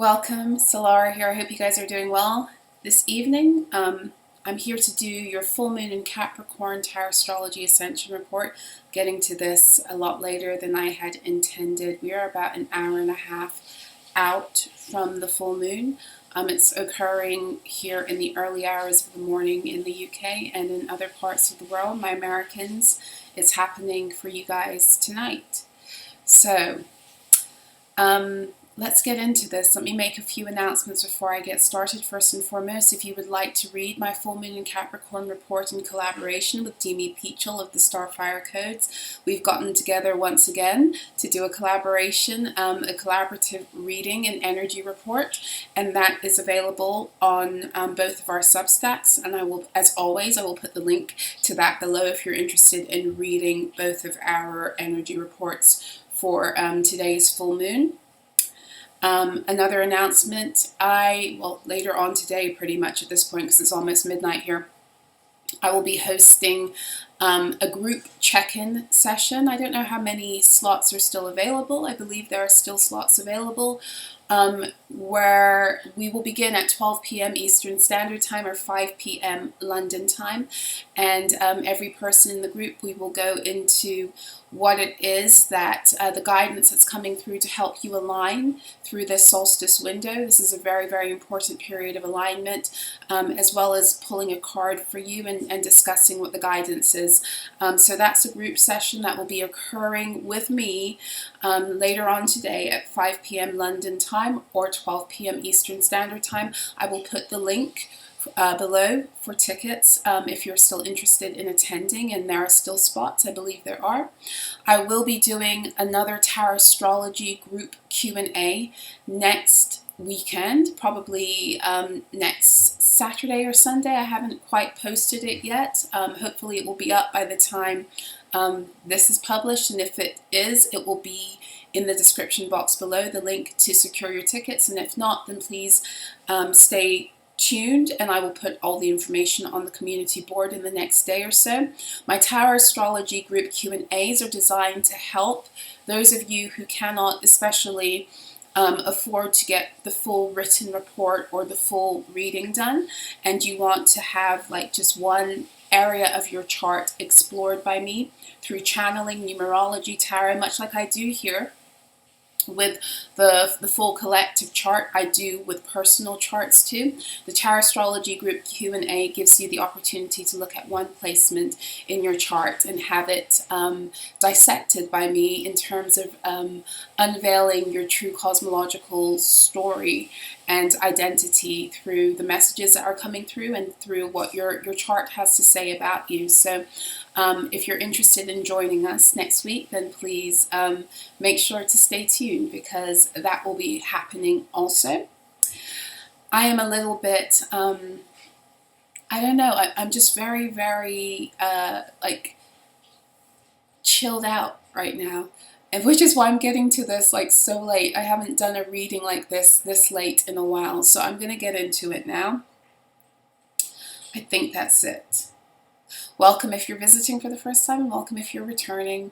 Welcome, Solara here. I hope you guys are doing well this evening. I'm here to do your full moon in Capricorn Tarot Astrology Ascension report. Getting to this a lot later than I had intended. We are about an hour and a half out from the full moon. It's occurring here in the early hours of the morning in the UK and in other parts of the world. My Americans, it's happening for you guys tonight. So, let's get into this. Let me make a few announcements before I get started. First and foremost, if you would like to read my full moon in Capricorn report in collaboration with Demi Pietchell of the Starfire Codes, we've gotten together once again to do a collaboration, a collaborative reading and energy report, and that is available on both of our Substacks. And I will, as always, I will put the link to that below if you're interested in reading both of our energy reports for today's full moon. Another announcement, later on today pretty much at this point because it's almost midnight here, I will be hosting a group check-in session. I don't know how many slots are still available. I believe there are still slots available, where we will begin at 12 p.m. Eastern Standard Time or 5 p.m. London time. And every person in the group, we will go into what it is that the guidance that's coming through to help you align through this solstice window. This is a very, very important period of alignment, as well as pulling a card for you and discussing what the guidance is. So that's a group session that will be occurring with me later on today at 5 p.m. London time or 12 p.m. Eastern Standard Time. I will put the link below for tickets if you're still interested in attending, and there are still spots. I believe there are. I will be doing another tarot astrology group Q&A next weekend, probably next Saturday or Sunday. I haven't quite posted it yet. Hopefully it will be up by the time this is published, and if it is, it will be in the description box below, the link to secure your tickets, and if not, then please stay tuned and I will put all the information on the community board in the next day or so. My tarot astrology group Q&As are designed to help those of you who cannot especially afford to get the full written report or the full reading done, and you want to have like just one area of your chart explored by me through channeling, numerology, tarot, much like I do here with the full collective chart. I do with personal charts too. The Tarot Astrology Group Q&A gives you the opportunity to look at one placement in your chart and have it dissected by me in terms of unveiling your true cosmological story and identity through the messages that are coming through and through what your chart has to say about you. So if you're interested in joining us next week, then please make sure to stay tuned because that will be happening also. I am a little bit, I don't know, I'm just very, very like chilled out right now. And which is why I'm getting to this like so late. I haven't done a reading like this late in a while. So I'm going to get into it now. I think that's it. Welcome if you're visiting for the first time, and welcome if you're returning.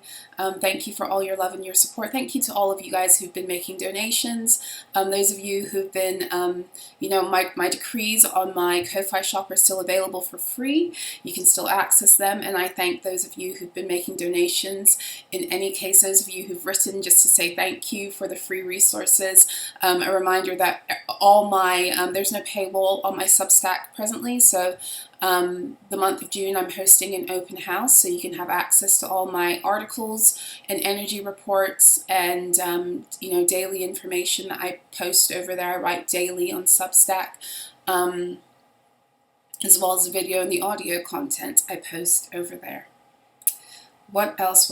Thank you for all your love and your support. Thank you to all of you guys who've been making donations. Those of you who've been, my decrees on my Ko-Fi shop are still available for free. You can still access them, and I thank those of you who've been making donations. In any case, those of you who've written just to say thank you for the free resources. A reminder that all my, there's no paywall on my Substack presently, so the month of June I'm hosting an open house, so you can have access to all my articles and energy reports and daily information that I post over there. I write daily on Substack, as well as the video and the audio content I post over there. What else?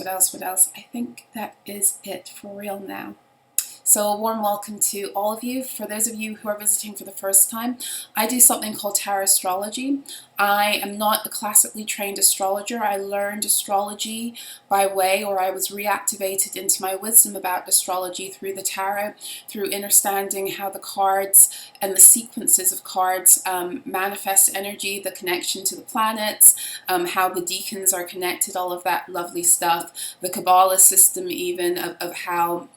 I think that is it for real now. So a warm welcome to all of you. For those of you who are visiting for the first time, I do something called tarot astrology. I am not a classically trained astrologer. I learned astrology by way, or I was reactivated into my wisdom about astrology through the tarot, through understanding how the cards and the sequences of cards manifest energy, the connection to the planets, how the deacons are connected, all of that lovely stuff. The Kabbalah system even of how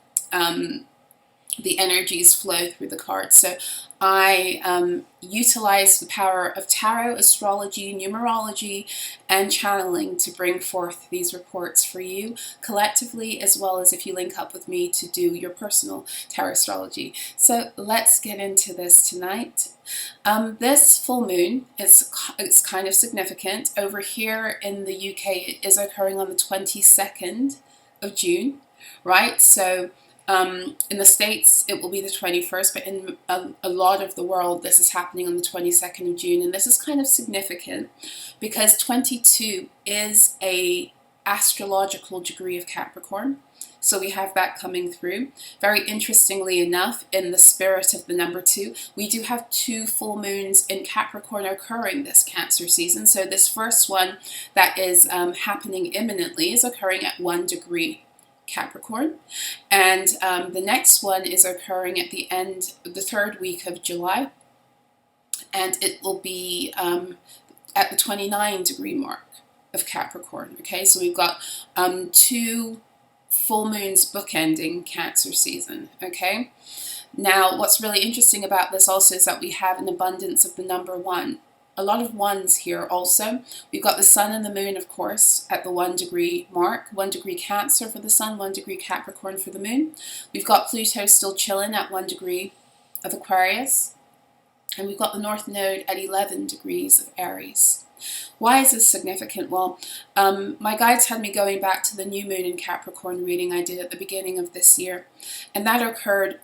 the energies flow through the cards. So I utilize the power of tarot, astrology, numerology, and channeling to bring forth these reports for you collectively, as well as if you link up with me to do your personal tarot astrology. So let's get into this tonight. This full moon it's kind of significant. Over here in the UK, it is occurring on the 22nd of June, right? So in the States, it will be the 21st, but in a lot of the world, this is happening on the 22nd of June. And this is kind of significant because 22 is a astrological degree of Capricorn. So we have that coming through. Very interestingly enough, in the spirit of the number 2, we do have 2 full moons in Capricorn occurring this Cancer season. So this first one that is happening imminently is occurring at 1 degree Capricorn, and the next one is occurring at the end of the 3rd week of July, and it will be at the 29 degree mark of Capricorn. Okay, so we've got 2 full moons bookending Cancer season. Okay, now what's really interesting about this also is that we have an abundance of the number 1. A lot of 1s here also. We've got the Sun and the Moon, of course, at the 1 degree mark. 1 degree Cancer for the Sun, 1 degree Capricorn for the Moon. We've got Pluto still chilling at 1 degree of Aquarius. And we've got the North Node at 11 degrees of Aries. Why is this significant? Well, my guides had me going back to the new moon in Capricorn reading I did at the beginning of this year, and that occurred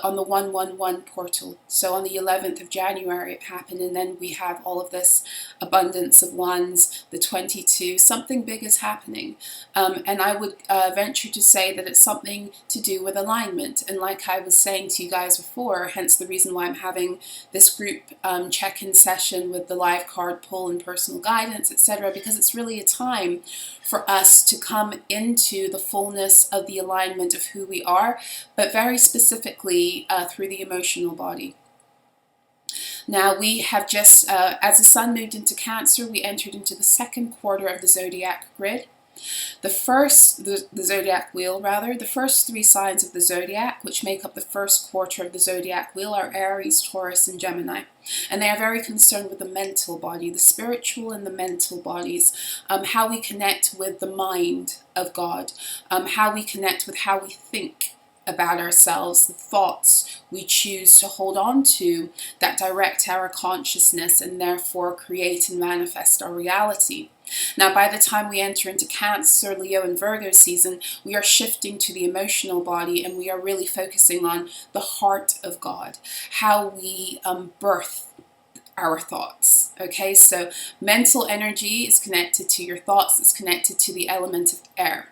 on the 111 portal. So on the 11th of January it happened, and then we have all of this abundance of 1s, the 22. Something big is happening, and I would venture to say that it's something to do with alignment. And like I was saying to you guys before, hence the reason why I'm having this group check-in session with the live card pull and personal guidance, etc., because it's really a time for us to come into the fullness of the alignment of who we are, but very specifically through the emotional body. Now we have just, as the Sun moved into Cancer, we entered into the 2nd quarter of the zodiac grid. The zodiac wheel, rather. The first 3 signs of the zodiac, which make up the 1st quarter of the zodiac wheel, are Aries, Taurus, and Gemini. And they are very concerned with the mental body, the spiritual and the mental bodies, how we connect with the mind of God, how we connect with how we think about ourselves, the thoughts we choose to hold on to that direct our consciousness and therefore create and manifest our reality. Now, by the time we enter into Cancer, Leo, and Virgo season, we are shifting to the emotional body, and we are really focusing on the heart of God, how we birth our thoughts. Okay, so mental energy is connected to your thoughts, it's connected to the element of air.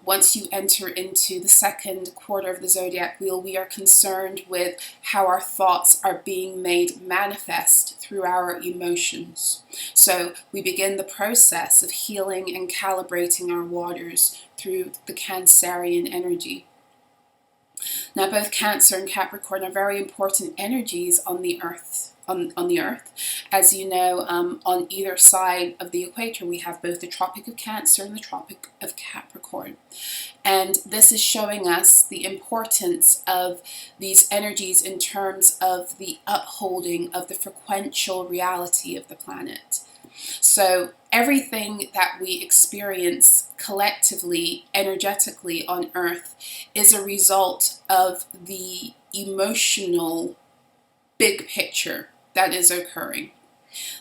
Once you enter into the 2nd quarter of the zodiac wheel, we are concerned with how our thoughts are being made manifest through our emotions. So we begin the process of healing and calibrating our waters through the Cancerian energy. Now, both Cancer and Capricorn are very important energies on the earth. On the earth. As you know, on either side of the equator, we have both the Tropic of Cancer and the Tropic of Capricorn. And this is showing us the importance of these energies in terms of the upholding of the frequential reality of the planet. So everything that we experience collectively, energetically on Earth is a result of the emotional big picture that is occurring.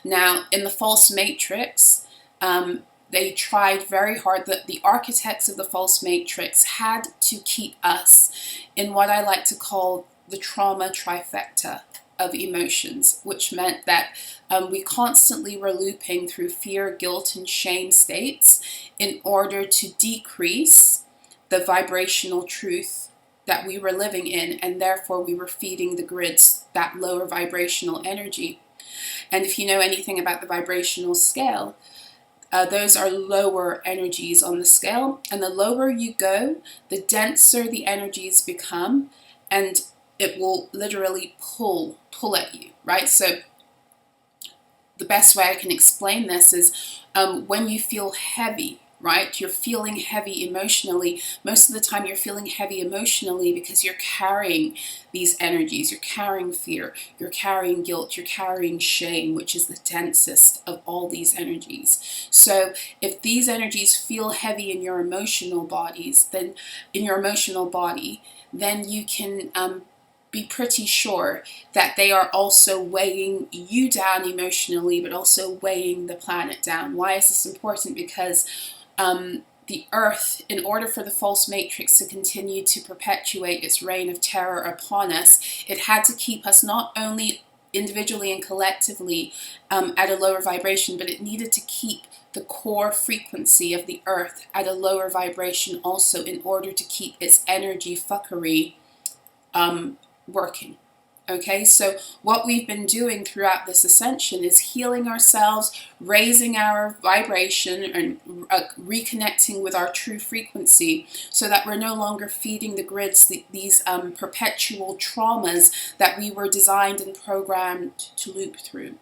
Now, in the false matrix, they tried very hard, that the architects of the false matrix had to keep us in what I like to call the trauma trifecta of emotions, which meant that we constantly were looping through fear, guilt, and shame states in order to decrease the vibrational truth that we were living in, and therefore we were feeding the grids that lower vibrational energy. And if you know anything about the vibrational scale, those are lower energies on the scale, and the lower you go, the denser the energies become, and it will literally pull at you, right? So the best way I can explain this is when you feel heavy right? You're feeling heavy emotionally. Most of the time you're feeling heavy emotionally because you're carrying these energies. You're carrying fear, you're carrying guilt, you're carrying shame, which is the densest of all these energies. So if these energies feel heavy in your emotional bodies, then then you can be pretty sure that they are also weighing you down emotionally, but also weighing the planet down. Why is this important? Because the earth, in order for the false matrix to continue to perpetuate its reign of terror upon us, it had to keep us not only individually and collectively at a lower vibration, but it needed to keep the core frequency of the earth at a lower vibration also, in order to keep its energy fuckery working. Okay, so what we've been doing throughout this ascension is healing ourselves, raising our vibration, and reconnecting with our true frequency, so that we're no longer feeding the grids these perpetual traumas that we were designed and programmed to loop through.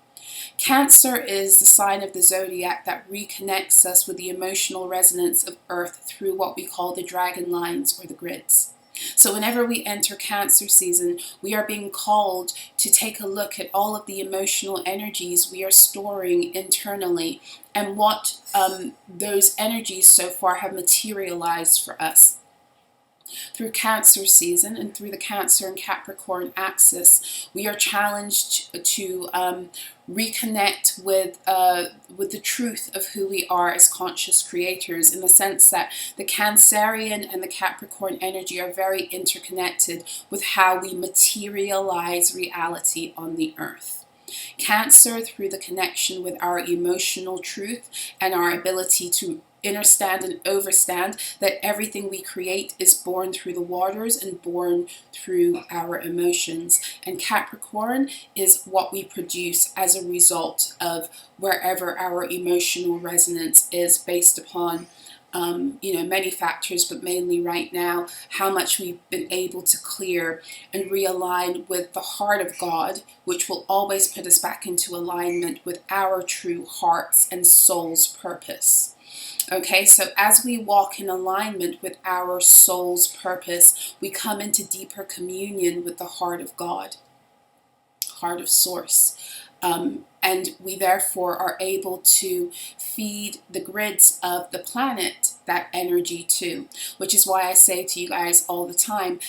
Cancer is the sign of the zodiac that reconnects us with the emotional resonance of Earth through what we call the dragon lines, or the grids. So whenever we enter Cancer season, we are being called to take a look at all of the emotional energies we are storing internally, and what those energies so far have materialized for us. Through Cancer season and through the Cancer and Capricorn axis, we are challenged to reconnect with the truth of who we are as conscious creators, in the sense that the Cancerian and the Capricorn energy are very interconnected with how we materialize reality on the earth. Cancer, through the connection with our emotional truth and our ability to understand and overstand that everything we create is born through the waters and born through our emotions. And Capricorn is what we produce as a result of wherever our emotional resonance is, based upon many factors, but mainly right now, how much we've been able to clear and realign with the heart of God, which will always put us back into alignment with our true heart's and soul's purpose. Okay, so as we walk in alignment with our soul's purpose, we come into deeper communion with the heart of God, heart of Source. And we therefore are able to feed the grids of the planet that energy too, which is why I say to you guys all the time,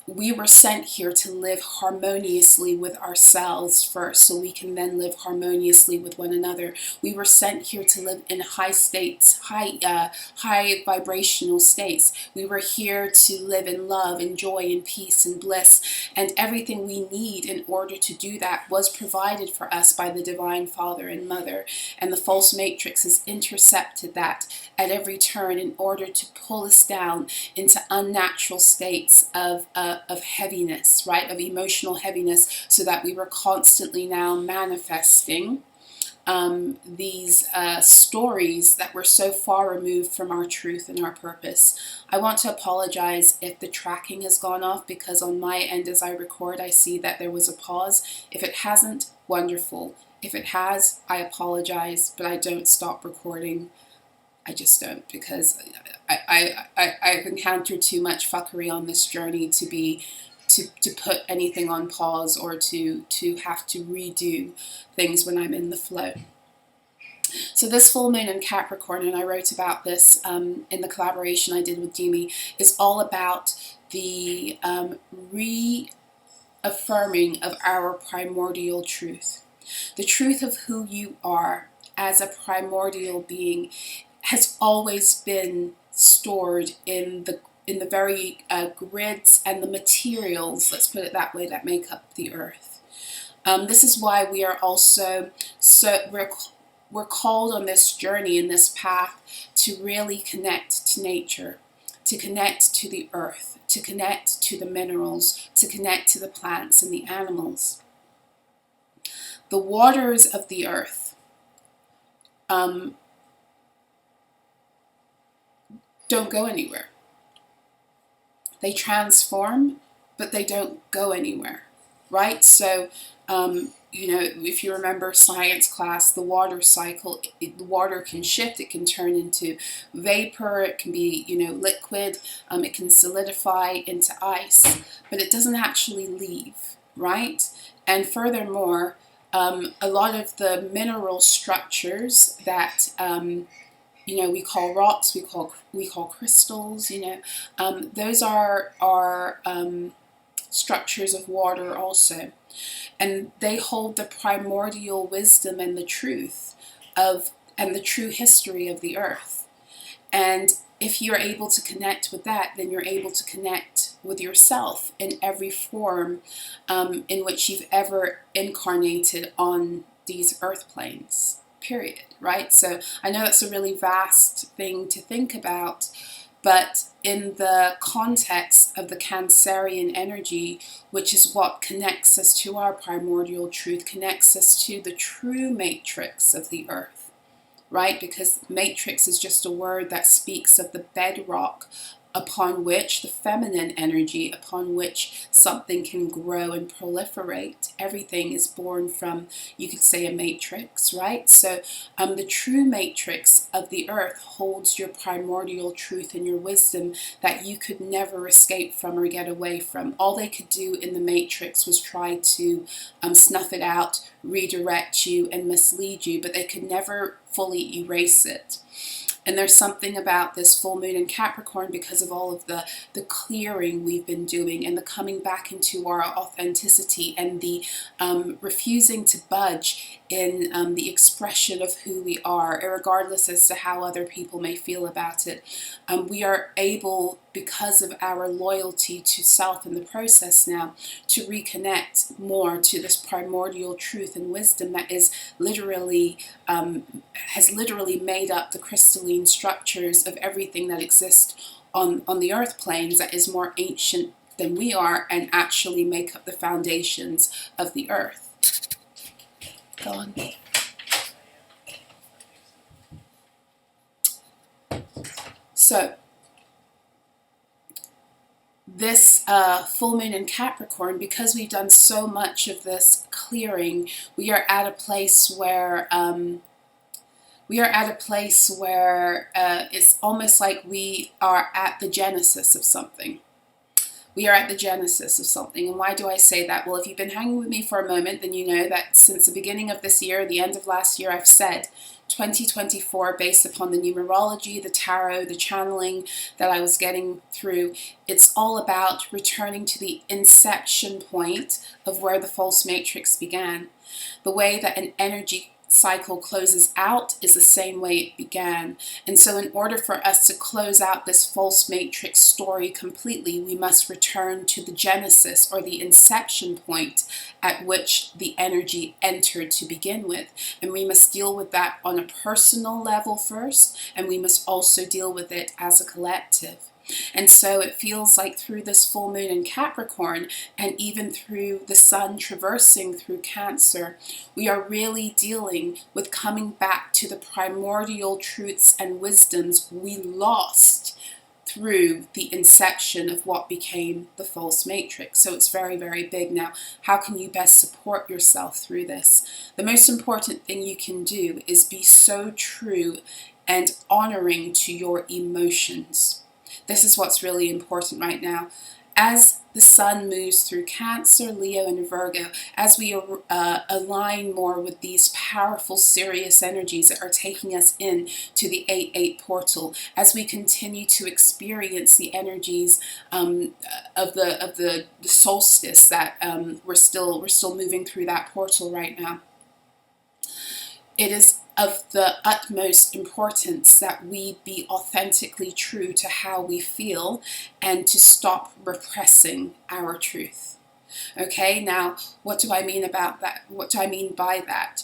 we were sent here to live harmoniously with ourselves first, so we can then live harmoniously with one another. We were sent here to live in high states, high vibrational states. We were here to live in love and joy and peace and bliss, and everything we need in order to do that was provided for us by the Divine Father and Mother. And the false matrix has intercepted that at every turn in order to pull us down into unnatural states of heaviness, right, of emotional heaviness, so that we were constantly now manifesting these stories that were so far removed from our truth and our purpose. I want to apologize if the tracking has gone off, because on my end as I record I see that there was a pause. If it hasn't, wonderful. If it has, I apologize, but I don't stop recording. I just don't, because I've encountered too much fuckery on this journey to put anything on pause, or to have to redo things when I'm in the flow. So this full moon in Capricorn, and I wrote about this in the collaboration I did with Demi, is all about the reaffirming of our primordial truth. The truth of who you are as a primordial being has always been stored in the very grids and the materials, let's put it that way, that make up the earth. This is why we are also we're called on this journey, in this path, to really connect to nature, to connect to the earth, to connect to the minerals, to connect to the plants and the animals. The waters of the earth don't go anywhere. They transform, but they don't go anywhere, right? So you know, if you remember science class, the water cycle, the water can shift. It can turn into vapor. It can be, you know, liquid. It can solidify into ice, but it doesn't actually leave, right? And furthermore, a lot of the mineral structures that you know, we call rocks, we call crystals, you know, those are structures of water also. And they hold the primordial wisdom and the truth and the true history of the earth. And if you're able to connect with that, then you're able to connect with yourself in every form in which you've ever incarnated on these earth planes, period, right? So I know it's a really vast thing to think about, but in the context of the Cancerian energy, which is what connects us to our primordial truth, connects us to the true matrix of the earth, right? Because matrix is just a word that speaks of the bedrock upon which the feminine energy, upon which something can grow and proliferate. Everything is born from, you could say, a matrix, right? So the true matrix of the earth holds your primordial truth and your wisdom that you could never escape from or get away from. All they could do in the matrix was try to snuff it out, redirect you, and mislead you, but they could never fully erase it. And there's something about this full moon in Capricorn, because of all of the clearing we've been doing and the coming back into our authenticity and the refusing to budge in the expression of who we are, regardless as to how other people may feel about it. We are able, because of our loyalty to self in the process now, to reconnect more to this primordial truth and wisdom that is literally, has literally made up the crystalline structures of everything that exists on the earth planes, that is more ancient than we are and actually make up the foundations of the earth. Go on. So, this full moon in Capricorn, because we've done so much of this clearing, we are at a place where it's almost like we are at the genesis of something. We are at the genesis of something. And why do I say that? Well, if you've been hanging with me for a moment, then you know that since the beginning of this year, the end of last year, I've said 2024, based upon the numerology, the tarot, the channeling that I was getting through, it's all about returning to the inception point of where the false matrix began. The way that an energy cycle closes out is the same way it began. And so in order for us to close out this false matrix story completely, we must return to the genesis, or the inception point at which the energy entered to begin with. And we must deal with that on a personal level first, and we must also deal with it as a collective. And so it feels like through this full moon in Capricorn, and even through the sun traversing through Cancer, we are really dealing with coming back to the primordial truths and wisdoms we lost through the inception of what became the false matrix. So it's very, very big. Now, how can you best support yourself through this? The most important thing you can do is be so true and honoring to your emotions. This is what's really important right now. As the sun moves through Cancer, Leo, and Virgo, as we align more with these powerful, serious energies that are taking us in to the 8-8 portal, as we continue to experience the energies of the solstice that we're still moving through that portal right now. It is of the utmost importance that we be authentically true to how we feel and to stop repressing our truth. Okay, now what do I mean about that? What do I mean by that?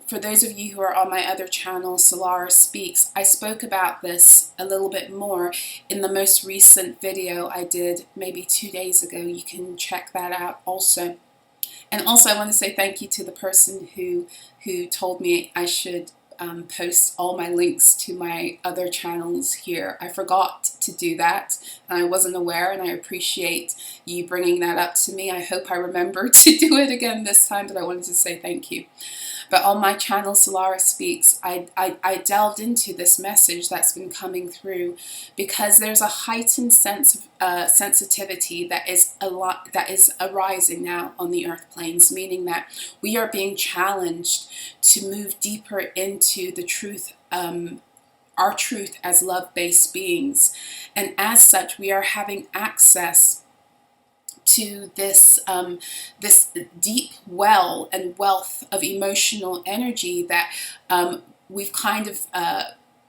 For those of you who are on my other channel, Solara Speaks, I spoke about this a little bit more in the most recent video I did maybe 2 days ago. You can check that out also. And also I want to say thank you to the person who told me I should post all my links to my other channels here. I forgot to do that, and I wasn't aware, and I appreciate you bringing that up to me. I hope I remember to do it again this time, but I wanted to say thank you. But on my channel, Solara Speaks, I delved into this message that's been coming through, because there's a heightened sense of sensitivity that is arising now on the earth planes, meaning that we are being challenged to move deeper into the truth, our truth as love-based beings. And as such, we are having access to this this deep well and wealth of emotional energy that we've kind of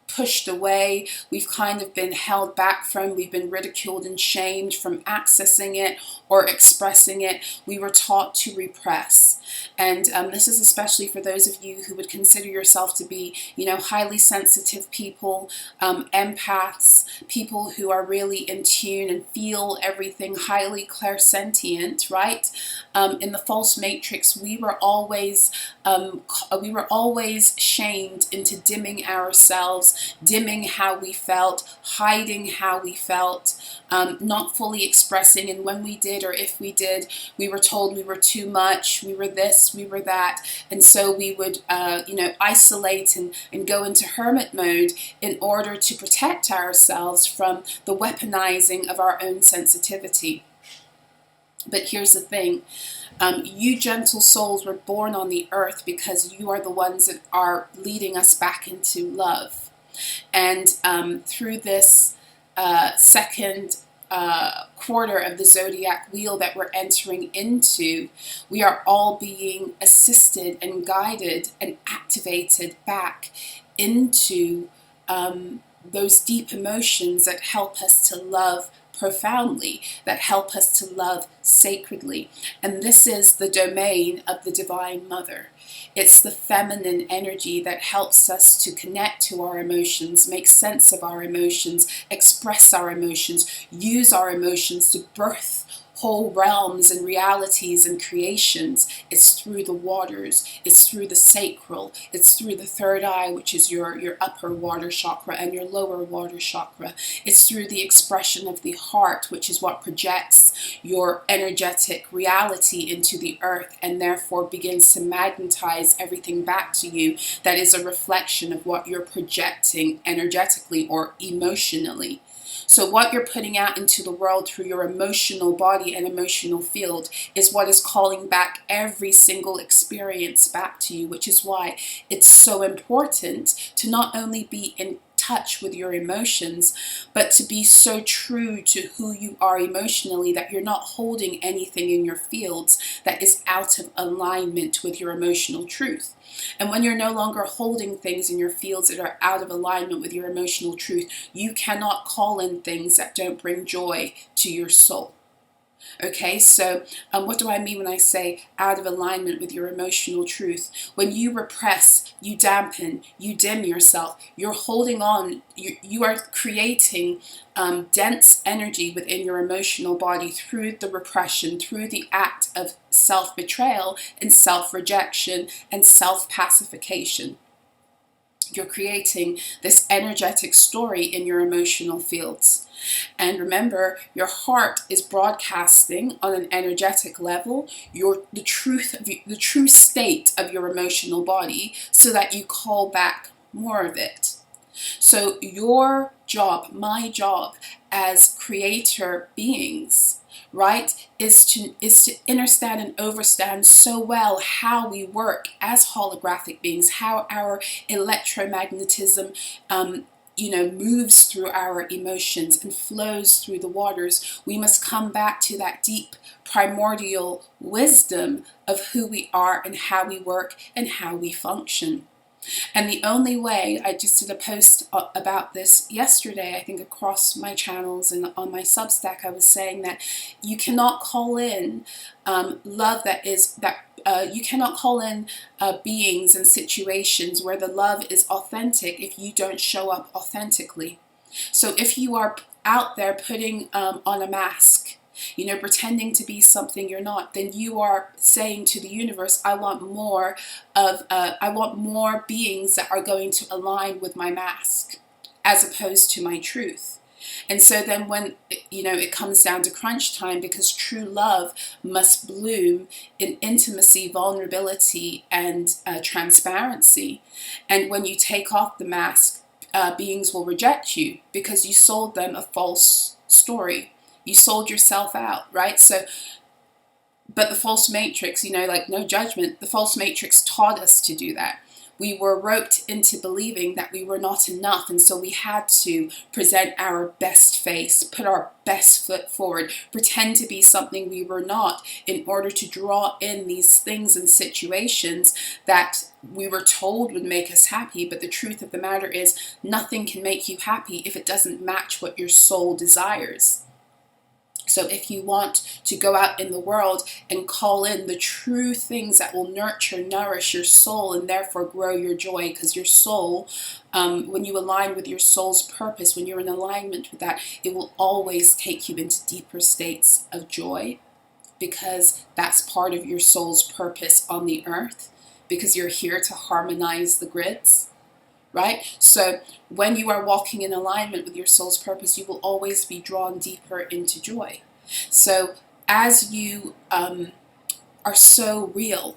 pushed away, we've kind of been held back from, we've been ridiculed and shamed from accessing it or expressing it. We were taught to repress. And this is especially for those of you who would consider yourself to be, you know, highly sensitive people, empaths, people who are really in tune and feel everything, highly clairsentient, right? In the false matrix, we were always shamed into dimming ourselves, dimming how we felt, hiding how we felt, not fully expressing. And when we did, or if we did, we were told we were too much, we were this, we were that. And so we would, you know, isolate and go into hermit mode in order to protect ourselves from the weaponizing of our own sensitivity. But here's the thing. You gentle souls were born on the earth because you are the ones that are leading us back into love. And through this second quarter of the zodiac wheel that we're entering into, we are all being assisted and guided and activated back into those deep emotions that help us to love profoundly, that help us to love sacredly. And this is the domain of the Divine Mother. It's the feminine energy that helps us to connect to our emotions, make sense of our emotions, express our emotions, use our emotions to birth whole realms and realities and creations. It's through the waters, it's through the sacral, it's through the third eye, which is your upper water chakra, and your lower water chakra. It's through the expression of the heart, which is what projects your energetic reality into the earth and therefore begins to magnetize everything back to you that is a reflection of what you're projecting energetically or emotionally. So what you're putting out into the world through your emotional body and emotional field is what is calling back every single experience back to you, which is why it's so important to not only be in touch with your emotions, but to be so true to who you are emotionally that you're not holding anything in your fields that is out of alignment with your emotional truth. And when you're no longer holding things in your fields that are out of alignment with your emotional truth, you cannot call in things that don't bring joy to your soul. Okay, so what do I mean when I say out of alignment with your emotional truth? When you repress, you dampen, you dim yourself, you're holding on, you are creating dense energy within your emotional body through the repression, through the act of self-betrayal and self-rejection and self-pacification. You're creating this energetic story in your emotional fields. And remember, your heart is broadcasting on an energetic level the true state of your emotional body so that you call back more of it. So your job, my job as creator beings, right, is to understand and overstand so well how we work as holographic beings, how our electromagnetism moves through our emotions and flows through the waters. We must come back to that deep primordial wisdom of who we are and how we work and how we function. And the only way, I just did a post about this yesterday, I think across my channels and on my Substack, I was saying that you cannot call in love you cannot call in beings and situations where the love is authentic if you don't show up authentically. So if you are out there putting on a mask, you know, pretending to be something you're not, then you are saying to the universe, I want more beings that are going to align with my mask, as opposed to my truth. And so then when, you know, it comes down to crunch time, because true love must bloom in intimacy, vulnerability, and transparency. And when you take off the mask, beings will reject you because you sold them a false story. You sold yourself out, right? So, but the false matrix, you know, like, no judgment, the false matrix taught us to do that. We were roped into believing that we were not enough, and so we had to present our best face, put our best foot forward, pretend to be something we were not, in order to draw in these things and situations that we were told would make us happy. But the truth of the matter is, nothing can make you happy if it doesn't match what your soul desires. So if you want to go out in the world and call in the true things that will nurture, nourish your soul, and therefore grow your joy, because your soul, when you align with your soul's purpose, when you're in alignment with that, it will always take you into deeper states of joy, because that's part of your soul's purpose on the earth, because you're here to harmonize the grids. Right? So when you are walking in alignment with your soul's purpose, you will always be drawn deeper into joy. So as you are so real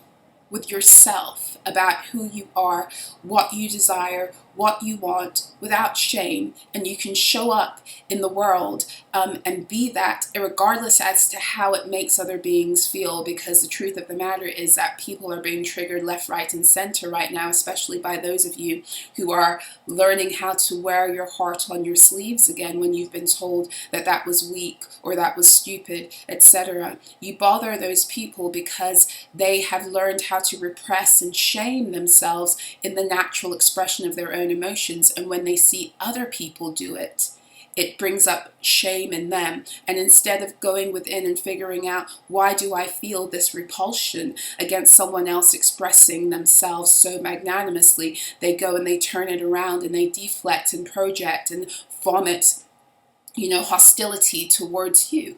with yourself about who you are, what you desire, what you want, without shame, and you can show up in the world and be that, regardless as to how it makes other beings feel, because the truth of the matter is that people are being triggered left, right, and center right now, especially by those of you who are learning how to wear your heart on your sleeves again when you've been told that that was weak or that was stupid, etc. You bother those people because they have learned how to repress and shame themselves in the natural expression of their own emotions, and when they see other people do it, it brings up shame in them. And instead of going within and figuring out, why do I feel this repulsion against someone else expressing themselves so magnanimously, they go and they turn it around and they deflect and project and vomit, you know, hostility towards you.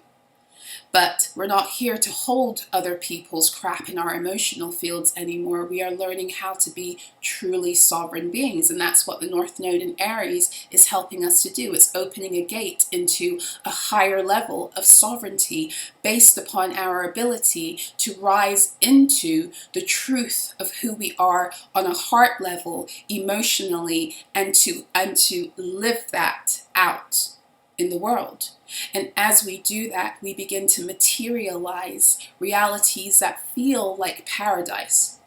But we're not here to hold other people's crap in our emotional fields anymore. We are learning how to be truly sovereign beings. And that's what the North Node in Aries is helping us to do. It's opening a gate into a higher level of sovereignty based upon our ability to rise into the truth of who we are on a heart level, emotionally, and to live that out in the world. And as we do that, we begin to materialize realities that feel like paradise.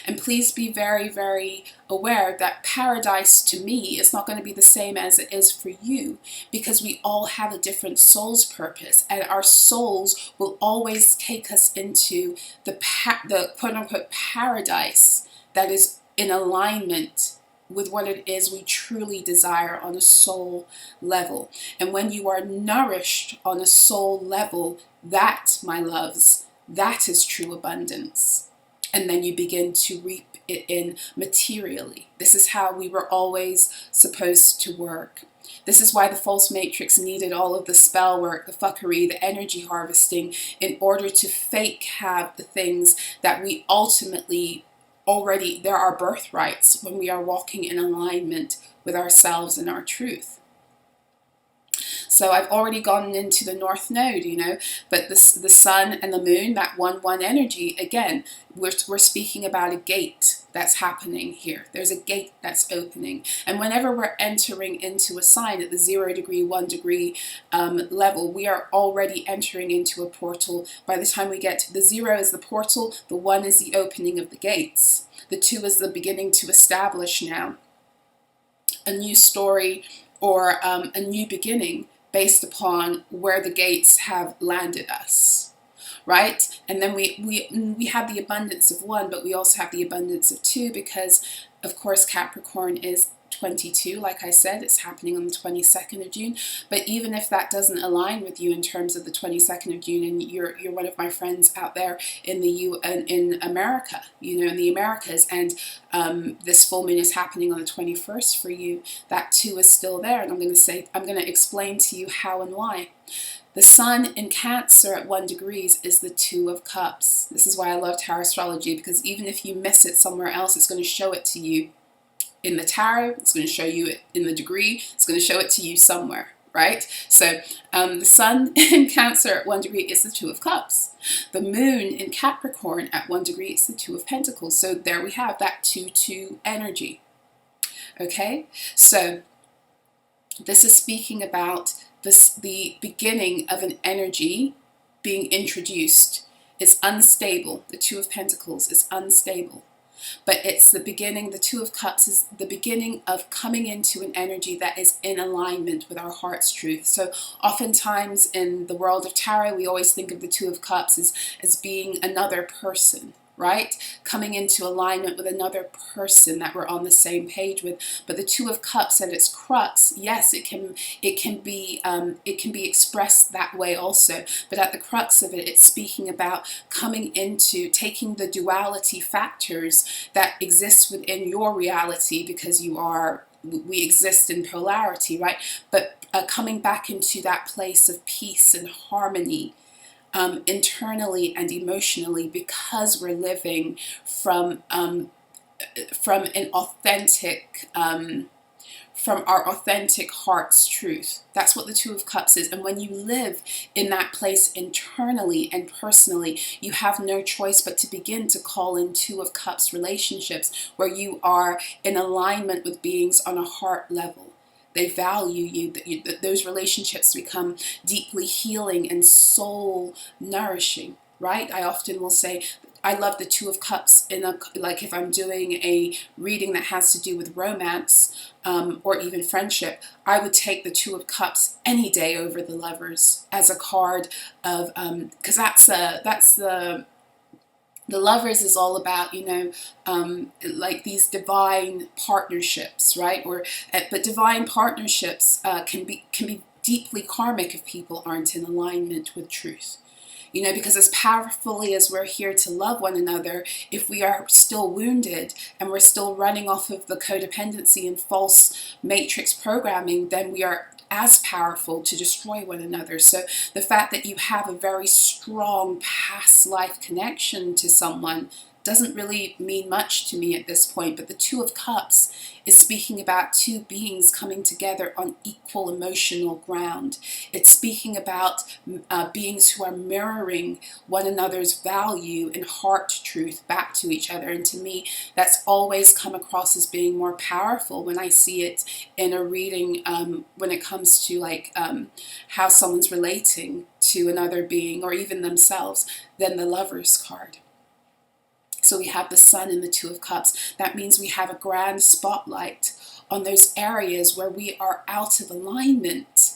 And please be very, very aware that paradise to me is not going to be the same as it is for you, because we all have a different soul's purpose, and our souls will always take us into the quote-unquote paradise that is in alignment with what it is we truly desire on a soul level. And when you are nourished on a soul level, that, my loves, that is true abundance. And then you begin to reap it in materially. This is how we were always supposed to work. This is why the false matrix needed all of the spell work, the fuckery, the energy harvesting, in order to fake have the things that we ultimately already, they're our birthrights when we are walking in alignment with ourselves and our truth. So I've already gone into the North Node, you know, but the sun and the moon, that 1-1 energy, again, we're speaking about a gate that's happening here. There's a gate that's opening. And whenever we're entering into a sign at the 0 degree, 1 degree level, we are already entering into a portal. By the time we get to the 0 is the portal, the 1 is the opening of the gates. The 2 is the beginning to establish now a new story or a new beginning based upon where the gates have landed us, right? And then we have the abundance of 1, but we also have the abundance of 2, because of course Capricorn is 22, like I said, it's happening on the 22nd of June. But even if that doesn't align with you in terms of the 22nd of June, and you're one of my friends out there in in America, you know, in the Americas, and this full moon is happening on the 21st for you, that 2 is still there. And I'm going to explain to you how and why. The sun in Cancer at 1 degree is the Two of Cups. This is why I love tarot astrology, because even if you miss it somewhere else, it's going to show it to you in the tarot, it's going to show you it in the degree, it's going to show it to you somewhere, right? So the sun in Cancer at 1 degree is the Two of Cups. The moon in Capricorn at 1 degree is the Two of Pentacles. So there we have that 2-2 energy. Okay, so this is speaking about the beginning of an energy being introduced. It's unstable. The Two of Pentacles is unstable. But it's the beginning, the Two of Cups is the beginning of coming into an energy that is in alignment with our heart's truth. So oftentimes in the world of tarot, we always think of the Two of Cups as being another person, right? Coming into alignment with another person that we're on the same page with. But the Two of Cups at its crux, yes, it can be expressed that way also. But at the crux of it, it's speaking about coming into taking the duality factors that exist within your reality, because we exist in polarity, right? But coming back into that place of peace and harmony, internally and emotionally, because we're living from an authentic, from our authentic heart's truth. That's what the Two of Cups is. And when you live in that place internally and personally, you have no choice but to begin to call in Two of Cups relationships where you are in alignment with beings on a heart level. They value you, those relationships become deeply healing and soul nourishing, right? I often will say, I love the Two of Cups like if I'm doing a reading that has to do with romance or even friendship, I would take the Two of Cups any day over the Lovers as a card of, because the Lovers is all about, like these divine partnerships, right? But divine partnerships can be deeply karmic if people aren't in alignment with truth. Because as powerfully as we're here to love one another, if we are still wounded and we're still running off of the codependency and false matrix programming, then we are as powerful to destroy one another. So the fact that you have a very strong past life connection to someone doesn't really mean much to me at this point. But the Two of Cups is speaking about two beings coming together on equal emotional ground. It's speaking about beings who are mirroring one another's value and heart truth back to each other. And to me, that's always come across as being more powerful when I see it in a reading, when it comes to like how someone's relating to another being or even themselves, than the Lovers card. So we have the Sun and the Two of Cups. That means we have a grand spotlight on those areas where we are out of alignment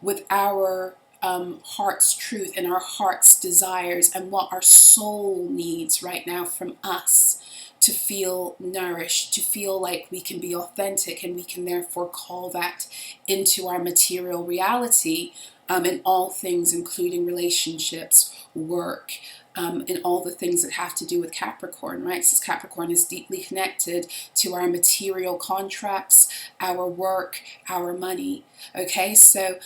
with our heart's truth and our heart's desires and what our soul needs right now from us to feel nourished, to feel like we can be authentic, and we can therefore call that into our material reality in all things, including relationships, work, and all the things that have to do with Capricorn, right? Since Capricorn is deeply connected to our material contracts, our work, our money. Okay, so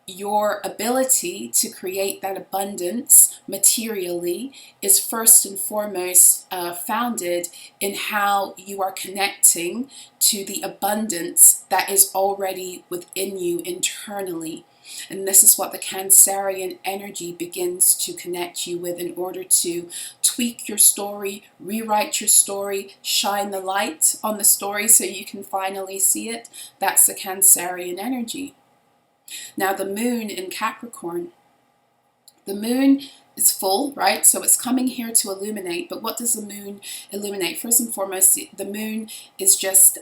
your ability to create that abundance materially is first and foremost founded in how you are connecting to the abundance that is already within you internally. And this is what the Cancerian energy begins to connect you with in order to tweak your story, rewrite your story, shine the light on the story so you can finally see it. That's the Cancerian energy. Now the moon in Capricorn. The moon is full, right? So it's coming here to illuminate. But what does the moon illuminate? First and foremost, the moon is just...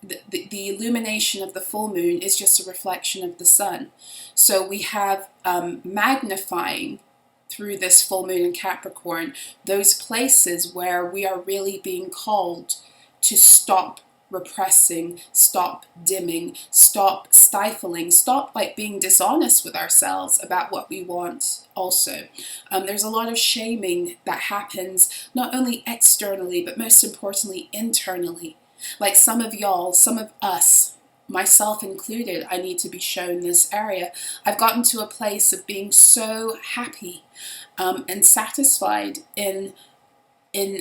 The illumination of the full moon is just a reflection of the sun. So we have magnifying through this full moon in Capricorn those places where we are really being called to stop repressing, stop dimming, stop stifling, stop like being dishonest with ourselves about what we want also. There's a lot of shaming that happens not only externally but most importantly internally. Like some of y'all, some of us, myself included, I need to be shown this area. I've gotten to a place of being so happy and satisfied in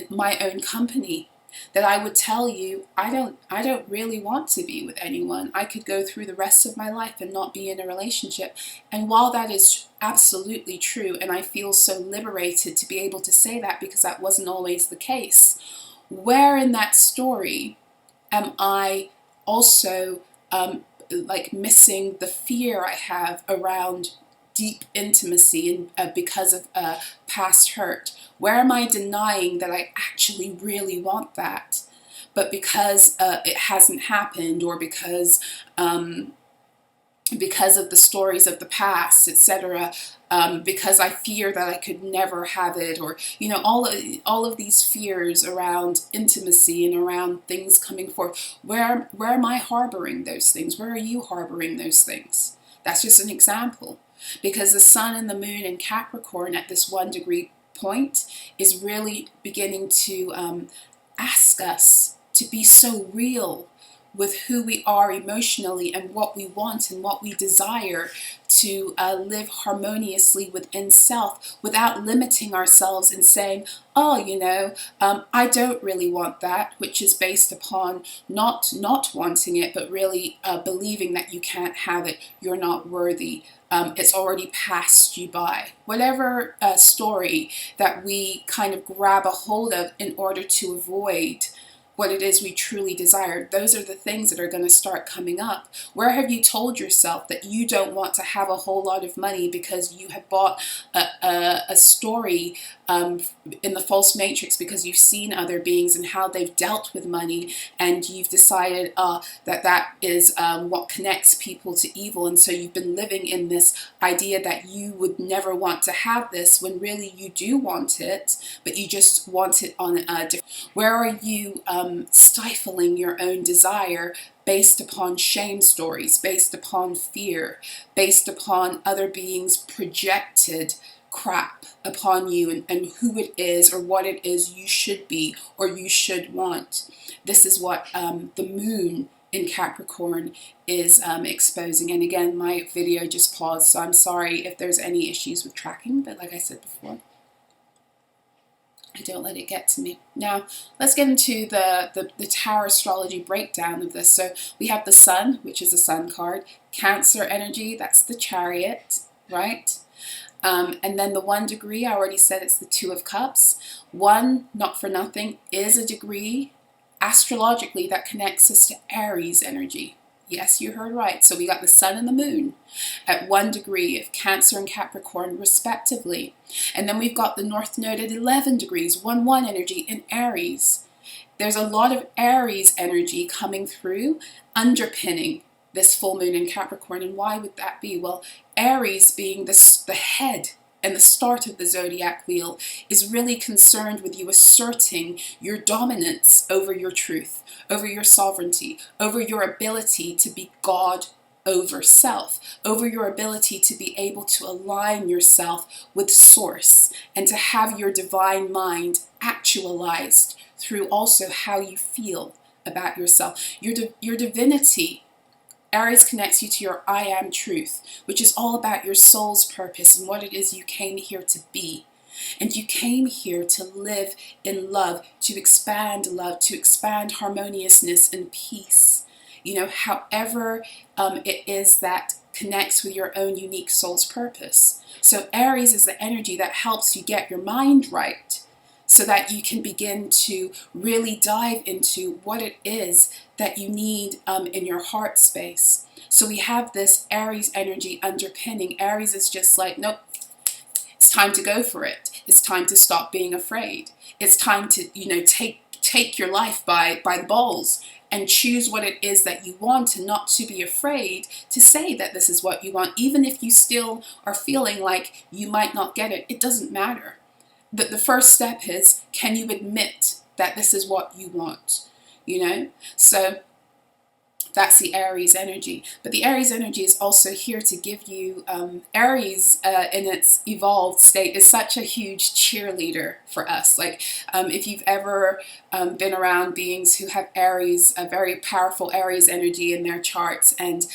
my own company that I would tell you, I don't really want to be with anyone. I could go through the rest of my life and not be in a relationship. And while that is absolutely true, and I feel so liberated to be able to say that because that wasn't always the case, where in that story am I also like missing the fear I have around deep intimacy and because of past hurt? Where am I denying that I actually really want that, but because it hasn't happened, or because of the stories of the past, etc., because I fear that I could never have it, or all of these fears around intimacy and around things coming forth. Where am I harboring those things? Where are you harboring those things? That's just an example. Because the sun and the moon in Capricorn at this 1 degree point is really beginning to ask us to be so real with who we are emotionally and what we want and what we desire, to live harmoniously within self without limiting ourselves and saying, oh, I don't really want that, which is based upon not wanting it, but really believing that you can't have it, you're not worthy, it's already passed you by. Whatever story that we kind of grab a hold of in order to avoid what it is we truly desire, those are the things that are going to start coming up. Where have you told yourself that you don't want to have a whole lot of money because you have bought a story in the false matrix, because you've seen other beings and how they've dealt with money, and you've decided that is what connects people to evil, and so you've been living in this idea that you would never want to have this, when really you do want it, but you just want it on a different. Where are you stifling your own desire based upon shame stories, based upon fear, based upon other beings' projected crap upon you, and who it is or what it is you should be or you should want? This is what the moon in Capricorn is exposing. And again, my video just paused, so I'm sorry if there's any issues with tracking, but like I said before, I don't let it get to me. Now, let's get into the Tower astrology breakdown of this. So we have the Sun, which is a Sun card, Cancer energy, that's the Chariot, right? And then the 1 degree, I already said it's the 2 of Cups. 1, not for nothing, is a degree astrologically that connects us to Aries energy. Yes, you heard right. So we got the Sun and the Moon at 1 degree of Cancer and Capricorn respectively. And then we've got the North Node at 11 degrees, 1-1 energy in Aries. There's a lot of Aries energy coming through, underpinning this full moon in Capricorn. And why would that be? Well, Aries, being the head and the start of the zodiac wheel, is really concerned with you asserting your dominance over your truth, over your sovereignty, over your ability to be God over self, over your ability to be able to align yourself with Source and to have your divine mind actualized through also how you feel about yourself. Your divinity. Aries connects you to your I am truth, which is all about your soul's purpose and what it is you came here to be. And you came here to live in love, to expand harmoniousness and peace. However it is that connects with your own unique soul's purpose. So Aries is the energy that helps you get your mind right, so that you can begin to really dive into what it is that you need in your heart space. So we have this Aries energy underpinning. Aries is just like, nope, it's time to go for it. It's time to stop being afraid. It's time to, take your life by the balls and choose what it is that you want, and not to be afraid to say that this is what you want. Even if you still are feeling like you might not get it, it doesn't matter. The first step is, can you admit that this is what you want? So That's the Aries energy. But the Aries energy is also here to give you, Aries in its evolved state is such a huge cheerleader for us. Like if you've ever been around beings who have Aries, a very powerful Aries energy in their charts, and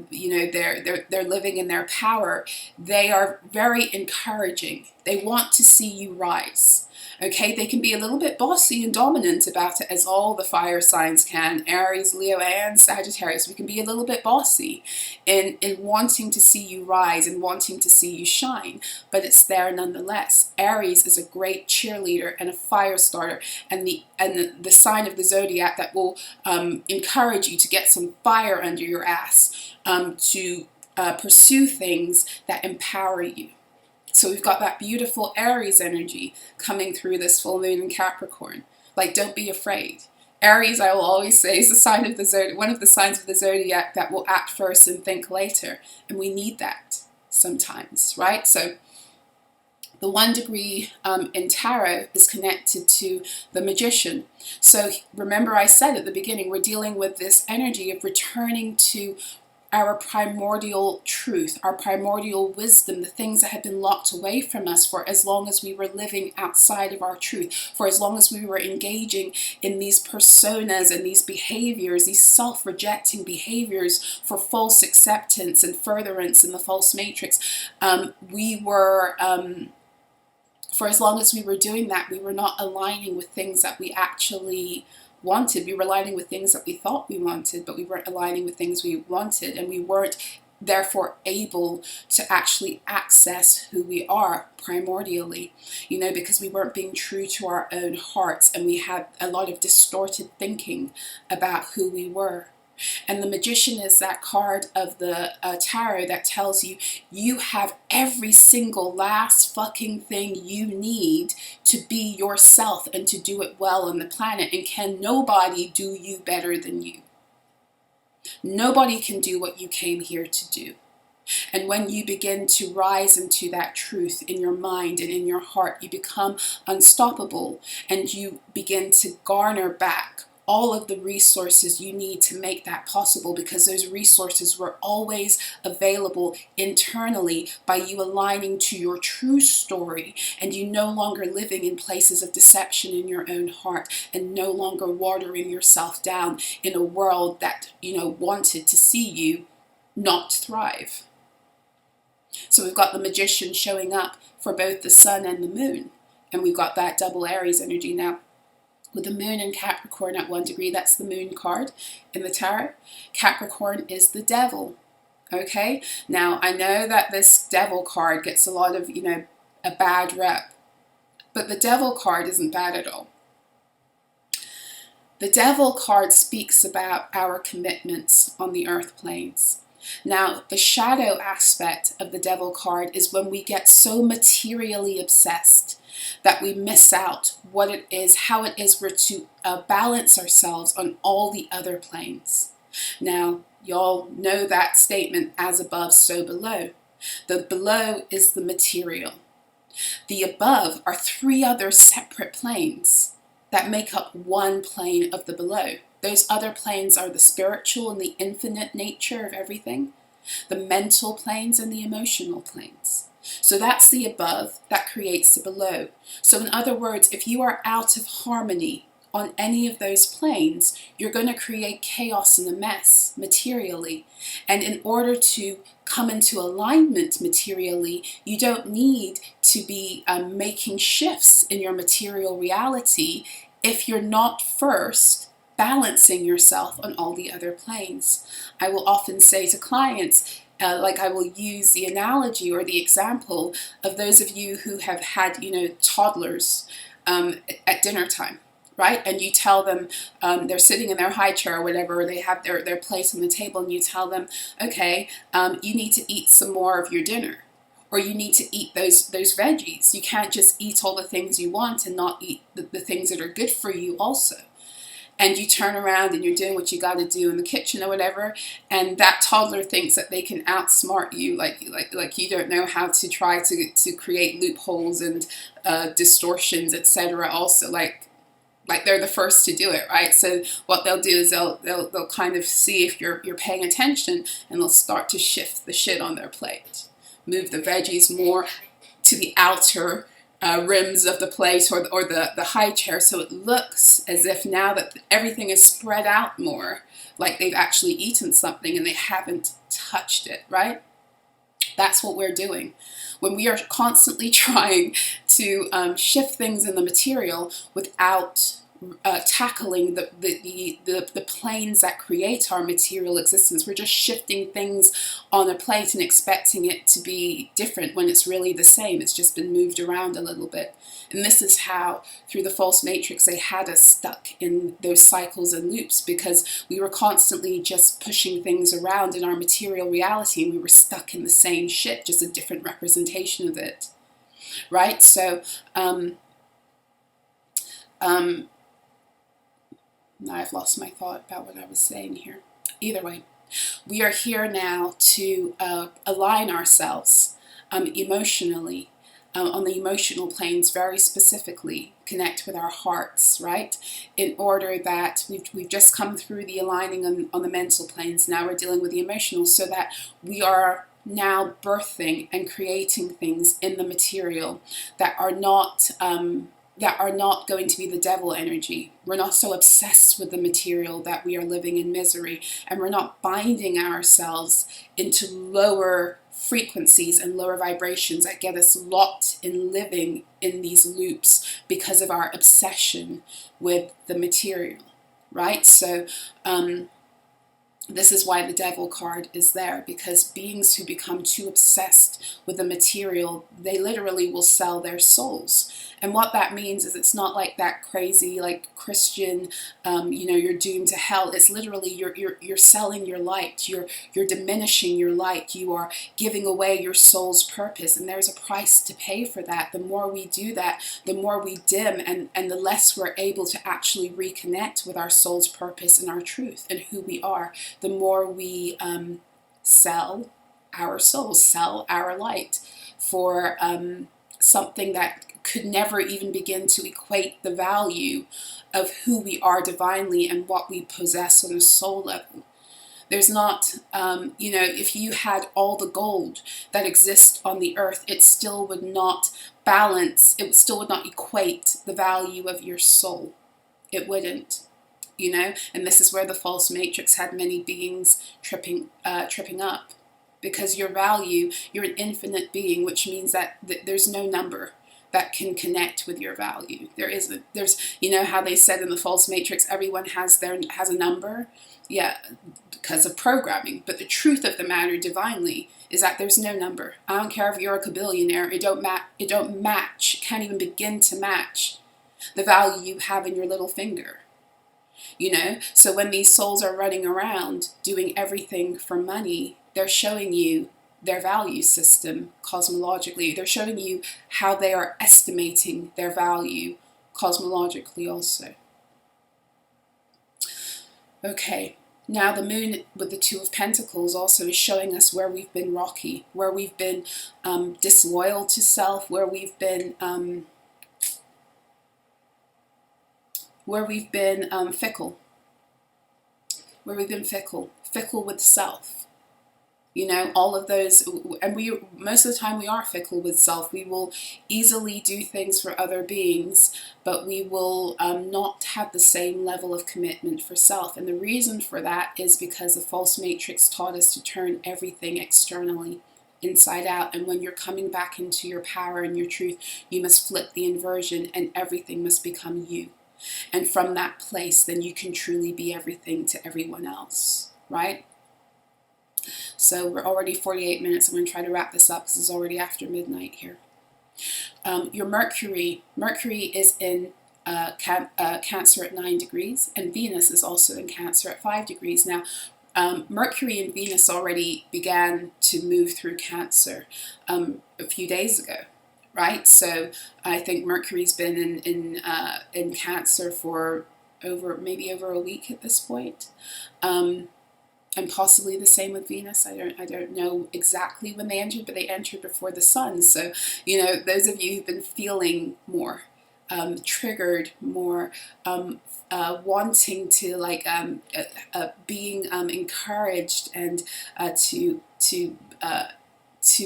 you know, they're living in their power, they are very encouraging. They want to see you rise. Okay, they can be a little bit bossy and dominant about it, as all the fire signs can. Aries, Leo, and Sagittarius. We can be a little bit bossy in wanting to see you rise and wanting to see you shine, but it's there nonetheless. Aries is a great cheerleader and a fire starter, and the sign of the zodiac that will encourage you to get some fire under your ass, to pursue things that empower you. So we've got that beautiful Aries energy coming through this full moon in Capricorn. Like, don't be afraid. Aries, I will always say, is the sign of the zodiac, one of the signs of the zodiac that will act first and think later. And we need that sometimes, right? So the 1 degree in tarot is connected to the Magician. So remember, I said at the beginning, we're dealing with this energy of returning to our primordial truth, our primordial wisdom, the things that had been locked away from us for as long as we were living outside of our truth, for as long as we were engaging in these personas and these behaviors, these self-rejecting behaviors for false acceptance and furtherance in the false matrix. For as long as we were doing that, we were not aligning with things that we actually wanted. We were aligning with things that we thought we wanted, but we weren't aligning with things we wanted, and we weren't therefore able to actually access who we are primordially, you know, because we weren't being true to our own hearts, and we had a lot of distorted thinking about who we were. And the Magician is that card of the tarot that tells you you have every single last fucking thing you need to be yourself and to do it well on the planet. And can nobody do you better than you? Nobody can do what you came here to do. And when you begin to rise into that truth in your mind and in your heart, you become unstoppable, and you begin to garner back all of the resources you need to make that possible, because those resources were always available internally by you aligning to your true story, and you no longer living in places of deception in your own heart, and no longer watering yourself down in a world that, you know, wanted to see you not thrive. So we've got the Magician showing up for both the sun and the moon, and we've got that double Aries energy now. With the moon in Capricorn at 1 degree, that's the moon card in the tarot. Capricorn is the devil, okay? Now, I know that this devil card gets a lot of, you know, a bad rep, but the devil card isn't bad at all. The devil card speaks about our commitments on the earth planes. Now, the shadow aspect of the devil card is when we get so materially obsessed that we miss out what it is, how it is we're to balance ourselves on all the other planes. Now, y'all know that statement, as above, so below. The below is the material. The above are 3 other separate planes that make up one plane of the below. Those other planes are the spiritual and the infinite nature of everything, the mental planes and the emotional planes. So that's the above that creates the below. So in other words, if you are out of harmony on any of those planes, you're going to create chaos and a mess materially. And in order to come into alignment materially, you don't need to be making shifts in your material reality if you're not first balancing yourself on all the other planes. I will often say to clients, like I will use the analogy or the example of those of you who have had, you know, toddlers at dinner time, right? And you tell them, they're sitting in their high chair or whatever, or they have their place on the table, and you tell them, okay, you need to eat some more of your dinner, or you need to eat those veggies. You can't just eat all the things you want and not eat the things that are good for you also. And you turn around and you're doing what you got to do in the kitchen or whatever, and that toddler thinks that they can outsmart you, like you don't know how to try to create loopholes and distortions, etc. Also, like, like they're the first to do it, right? So what they'll do is they'll kind of see if you're paying attention, and they'll start to shift the shit on their plate, move the veggies more to the outer rims of the plate or the high chair, so it looks as if now that everything is spread out more, like they've actually eaten something and they haven't touched it, right? That's what we're doing. When we are constantly trying to shift things in the material without tackling the planes that create our material existence, we're just shifting things on a plate and expecting it to be different when it's really the same. It's just been moved around a little bit. And this is how, through the false matrix, they had us stuck in those cycles and loops, because we were constantly just pushing things around in our material reality, and we were stuck in the same shit, just a different representation of it, right? So now I've lost my thought about what I was saying here. Either way, we are here now to align ourselves emotionally, on the emotional planes, very specifically connect with our hearts, right? In order that we've just come through the aligning on the mental planes. Now we're dealing with the emotional, so that we are now birthing and creating things in the material that are not going to be the devil energy. We're not so obsessed with the material that we are living in misery, and we're not binding ourselves into lower frequencies and lower vibrations that get us locked in living in these loops because of our obsession with the material, right? So this is why the devil card is there, because beings who become too obsessed with the material, they literally will sell their souls. And what that means is, it's not like that crazy, like Christian, you're doomed to hell. It's literally you're selling your light. You're diminishing your light. You are giving away your soul's purpose, and there's a price to pay for that. The more we do that, the more we dim, and the less we're able to actually reconnect with our soul's purpose and our truth and who we are. The more we sell our souls, sell our light for something that could never even begin to equate the value of who we are divinely and what we possess on a soul level. There's not, if you had all the gold that exists on the earth, it still would not balance, it still would not equate the value of your soul. It wouldn't. And this is where the false matrix had many beings tripping up, because your value, you're an infinite being, which means that there's no number that can connect with your value. There isn't. There's, how they said in the false matrix, everyone has a number. Yeah, because of programming. But the truth of the matter divinely is that there's no number. I don't care if you're a billionaire. It don't match. It can't even begin to match the value you have in your little finger. So when these souls are running around doing everything for money, they're showing you their value system cosmologically. They're showing you how they are estimating their value cosmologically also. Okay, now the moon with the Two of Pentacles also is showing us where we've been rocky, where we've been disloyal to self, where we've been fickle, fickle with self. All of those, and most of the time we are fickle with self. We will easily do things for other beings, but we will not have the same level of commitment for self. And the reason for that is because the false matrix taught us to turn everything externally inside out. And when you're coming back into your power and your truth, you must flip the inversion, and everything must become you. And from that place, then you can truly be everything to everyone else, right? So we're already 48 minutes. I'm going to try to wrap this up because it's already after midnight here. Your Mercury is in Cancer at 9 degrees, and Venus is also in Cancer at 5 degrees. Now, Mercury and Venus already began to move through Cancer a few days ago, right? So I think Mercury's been in Cancer for maybe over a week at this point. And possibly the same with Venus. I don't know exactly when they entered, but they entered before the sun. So, those of you who've been feeling more triggered, more wanting to, like, being encouraged, and to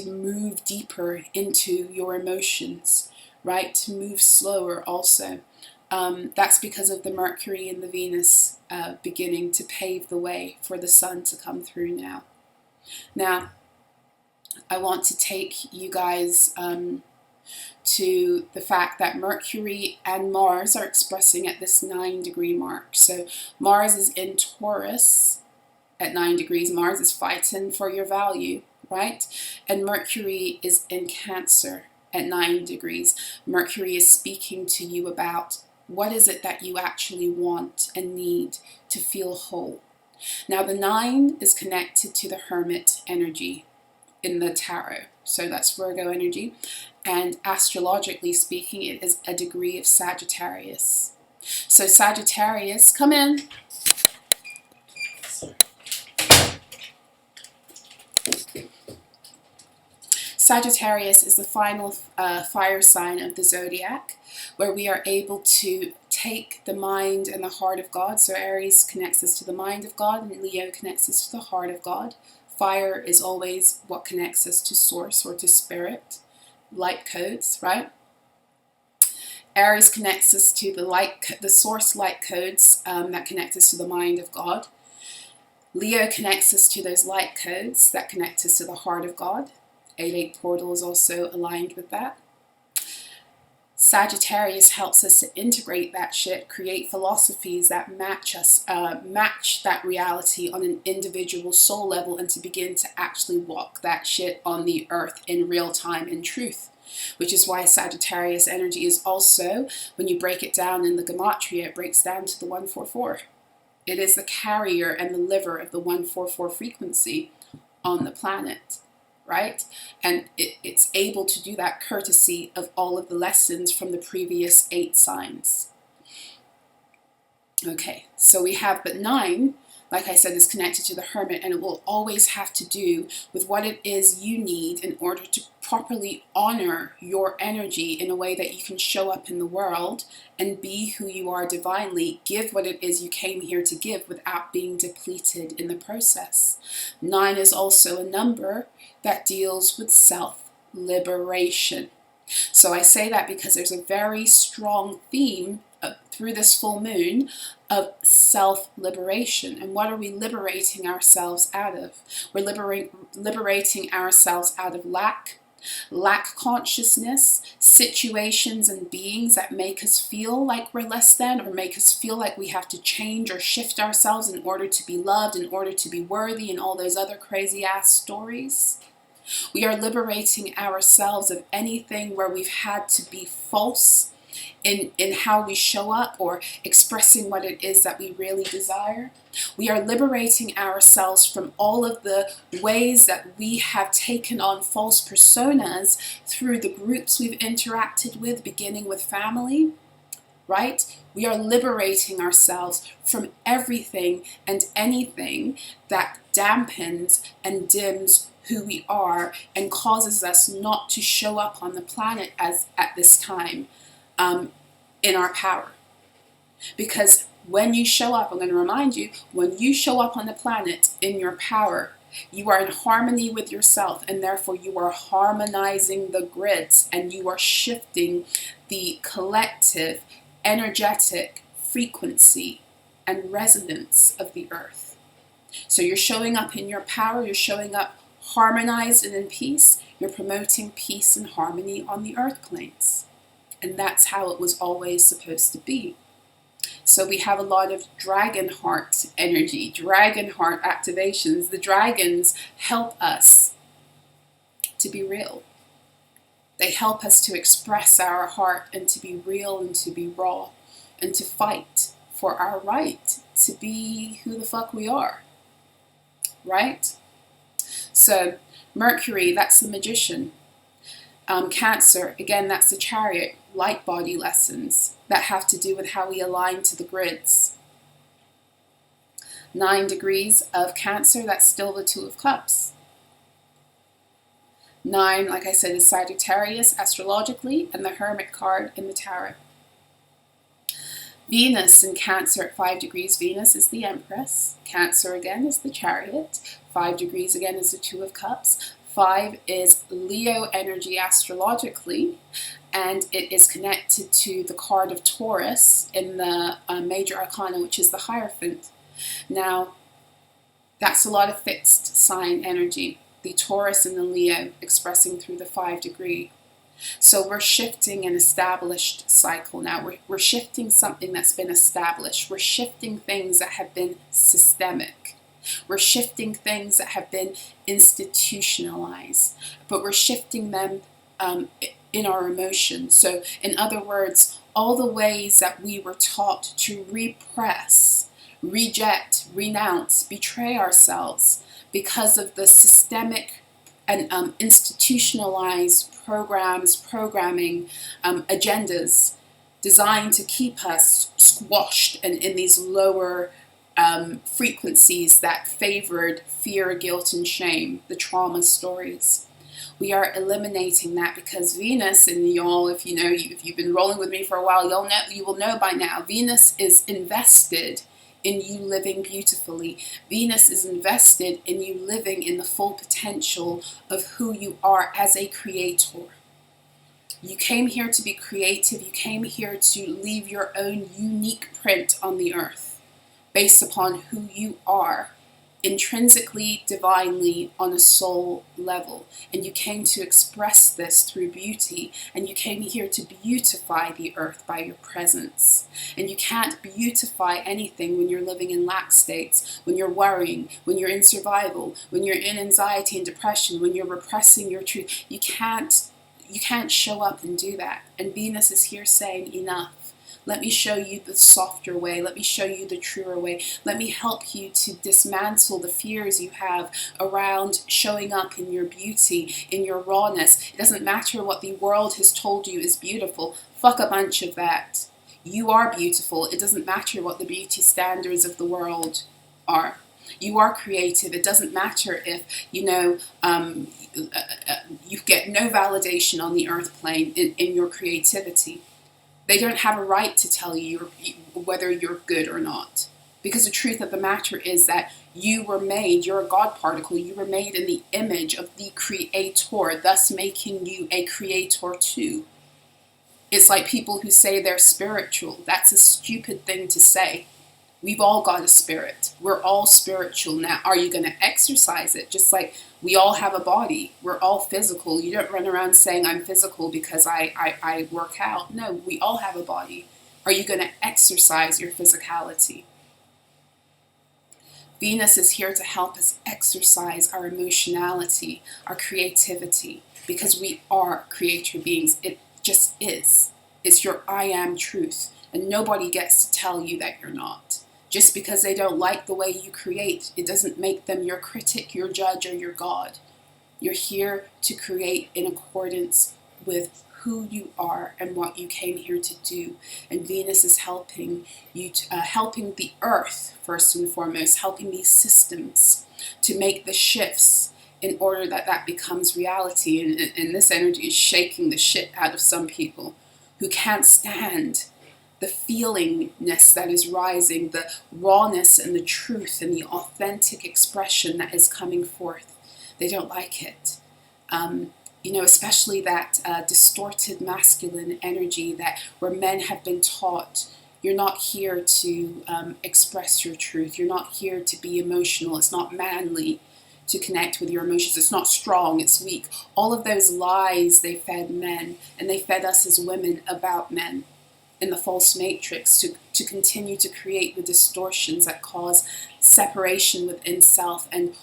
move deeper into your emotions, right? To move slower also. That's because of the Mercury and the Venus beginning to pave the way for the Sun to come through now. Now, I want to take you guys to the fact that Mercury and Mars are expressing at this 9-degree mark. So Mars is in Taurus at 9 degrees. Mars is fighting for your value, right? And Mercury is in Cancer at 9 degrees. Mercury is speaking to you about what is it that you actually want and need to feel whole. Now, the 9 is connected to the Hermit energy in the tarot. So that's Virgo energy. And astrologically speaking, it is a degree of Sagittarius. So Sagittarius, come in. Sagittarius is the final fire sign of the zodiac, where we are able to take the mind and the heart of God. So Aries connects us to the mind of God, and Leo connects us to the heart of God. Fire is always what connects us to source or to spirit. Light codes, right? Aries connects us to the source light codes that connect us to the mind of God. Leo connects us to those light codes that connect us to the heart of God. A-Lake portal is also aligned with that. Sagittarius helps us to integrate that shit, create philosophies that match us, match that reality on an individual soul level, and to begin to actually walk that shit on the earth in real time in truth. Which is why Sagittarius energy is also, when you break it down in the gematria, it breaks down to the 144. It is the carrier and the liver of the 144 frequency on the planet. Right? And it's able to do that courtesy of all of the lessons from the previous 8 signs. Okay, so we have, but 9, like I said, is connected to the Hermit, and it will always have to do with what it is you need in order to properly honor your energy in a way that you can show up in the world and be who you are divinely, give what it is you came here to give without being depleted in the process. 9 is also a number that deals with self-liberation. So I say that because there's a very strong theme through this full moon of self-liberation. And what are we liberating ourselves out of? We're liberating ourselves out of lack consciousness, situations and beings that make us feel like we're less than, or make us feel like we have to change or shift ourselves in order to be loved, in order to be worthy, and all those other crazy ass stories. We are liberating ourselves of anything where we've had to be false in how we show up or expressing what it is that we really desire. We are liberating ourselves from all of the ways that we have taken on false personas through the groups we've interacted with, beginning with family, right? We are liberating ourselves from everything and anything that dampens and dims who we are and causes us not to show up on the planet as at this time in our power. Because when you show up, I'm going to remind you, when you show up on the planet in your power, you are in harmony with yourself, and therefore you are harmonizing the grids, and you are shifting the collective energetic frequency and resonance of the earth. So you're showing up in your power, you're showing up harmonized and in peace, you're promoting peace and harmony on the earth planes. And that's how it was always supposed to be. So we have a lot of dragon heart energy, dragon heart activations. The dragons help us to be real. They help us to express our heart and to be real and to be raw and to fight for our right to be who the fuck we are. Right? So Mercury, that's the magician. Cancer, again, that's the chariot, light body lessons that have to do with how we align to the grids. 9 degrees of Cancer, that's still the 2 of Cups. 9, like I said, is Sagittarius astrologically, and the Hermit card in the tarot. Venus in Cancer at 5 degrees, Venus is the Empress. Cancer again is the Chariot. 5 degrees again is the Two of Cups. 5 is Leo energy astrologically, and it is connected to the card of Taurus in the major arcana, which is the Hierophant. Now, that's a lot of fixed sign energy, the Taurus and the Leo expressing through the 5 degree. So we're shifting an established cycle now. We're shifting something that's been established. We're shifting things that have been systemic. We're shifting things that have been institutionalized. But we're shifting them in our emotions. So in other words, all the ways that we were taught to repress, reject, renounce, betray ourselves because of the systemic and institutionalized programming, agendas designed to keep us squashed and in these lower frequencies that favored fear, guilt, and shame, the trauma stories. We are eliminating that because Venus, and y'all, if you've been rolling with me for a while, you will know by now, Venus is invested in you living beautifully. Venus is invested in you living in the full potential of who you are as a creator. You came here to be creative. You came here to leave your own unique print on the earth based upon who you are, intrinsically, divinely, on a soul level. And you came to express this through beauty, and you came here to beautify the earth by your presence. And you can't beautify anything when you're living in lack states, when you're worrying, when you're in survival, when you're in anxiety and depression, when you're repressing your truth. You can't show up and do that. And Venus is here saying, enough. Let me show you the softer way. Let me show you the truer way. Let me help you to dismantle the fears you have around showing up in your beauty, in your rawness. It doesn't matter what the world has told you is beautiful. Fuck a bunch of that. You are beautiful. It doesn't matter what the beauty standards of the world are. You are creative. It doesn't matter if, you get no validation on the earth plane in your creativity. They don't have a right to tell you whether you're good or not. Because the truth of the matter is that you were made, you're a God particle, you were made in the image of the Creator, thus making you a creator too. It's like people who say they're spiritual. That's a stupid thing to say. We've all got a spirit. We're all spiritual. Now, are you going to exercise it? Just like we all have a body. We're all physical. You don't run around saying I'm physical because I work out. No, we all have a body. Are you going to exercise your physicality? Venus is here to help us exercise our emotionality, our creativity, because we are creator beings. It just is. It's your I am truth. And nobody gets to tell you that you're not. Just because they don't like the way you create, it doesn't make them your critic, your judge, or your God. You're here to create in accordance with who you are and what you came here to do. And Venus is helping you, helping the earth, first and foremost, helping these systems to make the shifts in order that that becomes reality. And this energy is shaking the shit out of some people who can't stand the feelingness that is rising, the rawness and the truth and the authentic expression that is coming forth. They don't like it. Especially that distorted masculine energy where men have been taught, you're not here to express your truth. You're not here to be emotional. It's not manly to connect with your emotions. It's not strong. It's weak. All of those lies they fed men, and they fed us as women about men in the false matrix to continue to create the distortions that cause separation within self and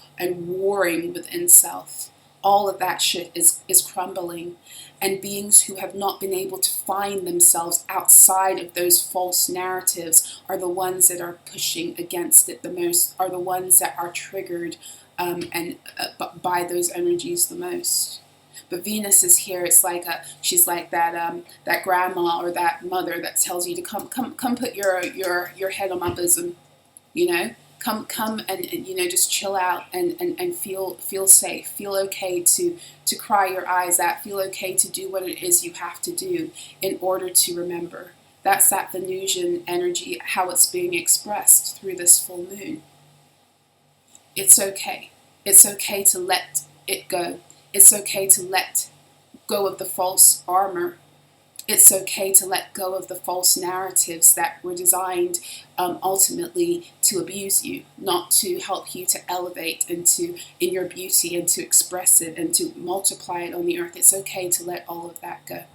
warring within self. All of that shit is crumbling, and beings who have not been able to find themselves outside of those false narratives are the ones that are pushing against it the most, are the ones that are triggered by those energies the most. But Venus is here. It's like she's like that grandma or that mother that tells you to come put your head on my bosom, come and just chill out and feel safe, feel okay to cry your eyes out, feel okay to do what it is you have to do in order to remember. That's that Venusian energy, how it's being expressed through this full moon. It's okay. It's okay to let it go. It's okay to let go of the false armor. It's okay to let go of the false narratives that were designed ultimately to abuse you, not to help you to elevate in your beauty and to express it and to multiply it on the earth. It's okay to let all of that go.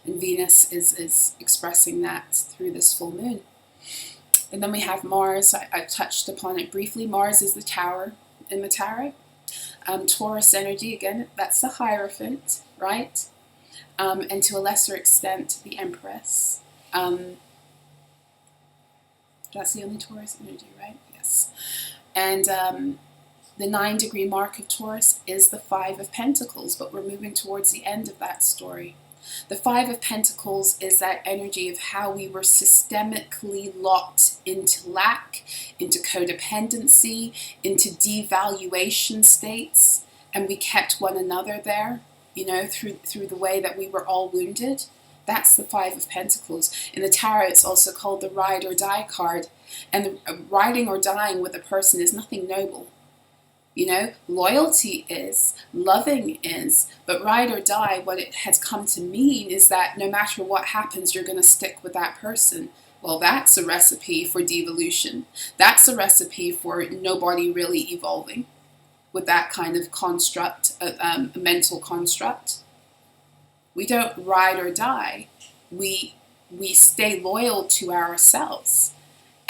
And Venus is expressing that through this full moon. And then we have Mars. I touched upon it briefly. Mars is the Tower in the tarot. Taurus energy, again, that's the Hierophant, right? And to a lesser extent, the Empress. That's the only Taurus energy, right? Yes. And the 9-degree mark of Taurus is the 5 of Pentacles, but we're moving towards the end of that story. The 5 of Pentacles is that energy of how we were systemically locked into lack, into codependency, into devaluation states, and we kept one another there, you know, through the way that we were all wounded. That's the 5 of Pentacles. In the tarot, it's also called the ride or die card. And riding or dying with a person is nothing noble. You know, loyalty is, loving is, but ride or die, what it has come to mean is that no matter what happens, you're going to stick with that person. Well, that's a recipe for devolution. That's a recipe for nobody really evolving with that kind of construct, a mental construct. We don't ride or die. We stay loyal to ourselves.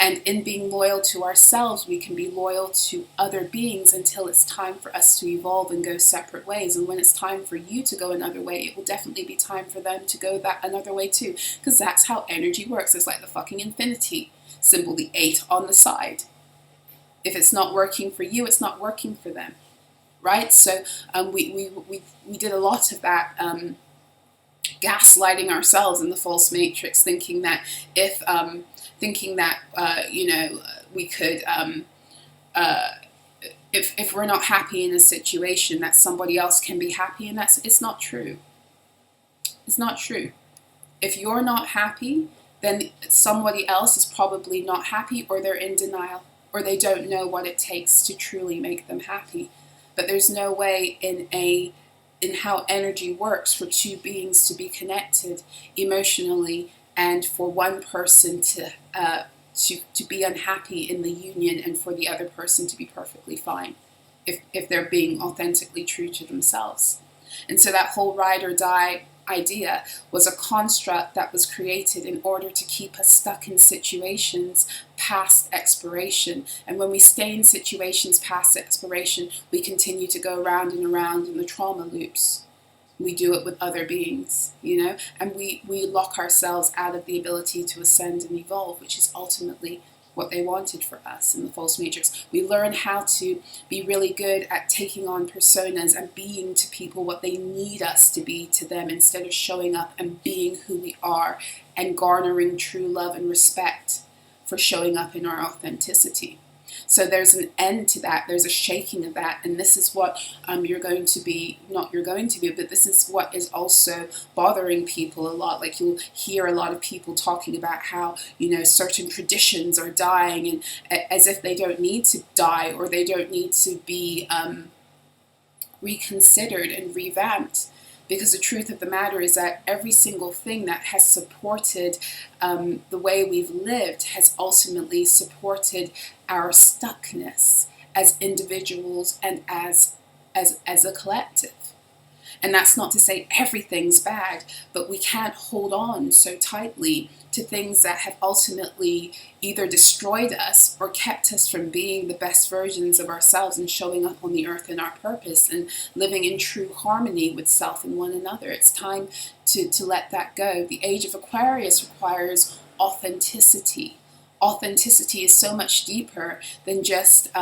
And in being loyal to ourselves, we can be loyal to other beings until it's time for us to evolve and go separate ways. And when it's time for you to go another way, it will definitely be time for them to go that another way too. Because that's how energy works. It's like the fucking infinity symbol, the 8 on the side. If it's not working for you, it's not working for them. Right? So we did a lot of that gaslighting ourselves in the false matrix, thinking that if we could, if we're not happy in a situation, that somebody else can be happy, and it's not true. It's not true. If you're not happy, then somebody else is probably not happy, or they're in denial, or they don't know what it takes to truly make them happy. But there's no way in how energy works for two beings to be connected emotionally, and for one person to be unhappy in the union, and for the other person to be perfectly fine if they're being authentically true to themselves. And so that whole ride or die idea was a construct that was created in order to keep us stuck in situations past expiration. And when we stay in situations past expiration, we continue to go around and around in the trauma loops. We do it with other beings, you know, and we lock ourselves out of the ability to ascend and evolve, which is ultimately what they wanted for us in the false matrix. We learn how to be really good at taking on personas and being to people what they need us to be to them, instead of showing up and being who we are and garnering true love and respect for showing up in our authenticity. So there's an end to that. There's a shaking of that. And this is what but this is what is also bothering people a lot. Like, you'll hear a lot of people talking about how, you know, certain traditions are dying, and as if they don't need to die, or they don't need to be reconsidered and revamped. Because the truth of the matter is that every single thing that has supported the way we've lived has ultimately supported our stuckness as individuals and as a collective. And that's not to say everything's bad, but we can't hold on so tightly to things that have ultimately either destroyed us or kept us from being the best versions of ourselves and showing up on the earth in our purpose and living in true harmony with self and one another. It's time to let that go. The age of Aquarius requires authenticity. Authenticity is so much deeper than just,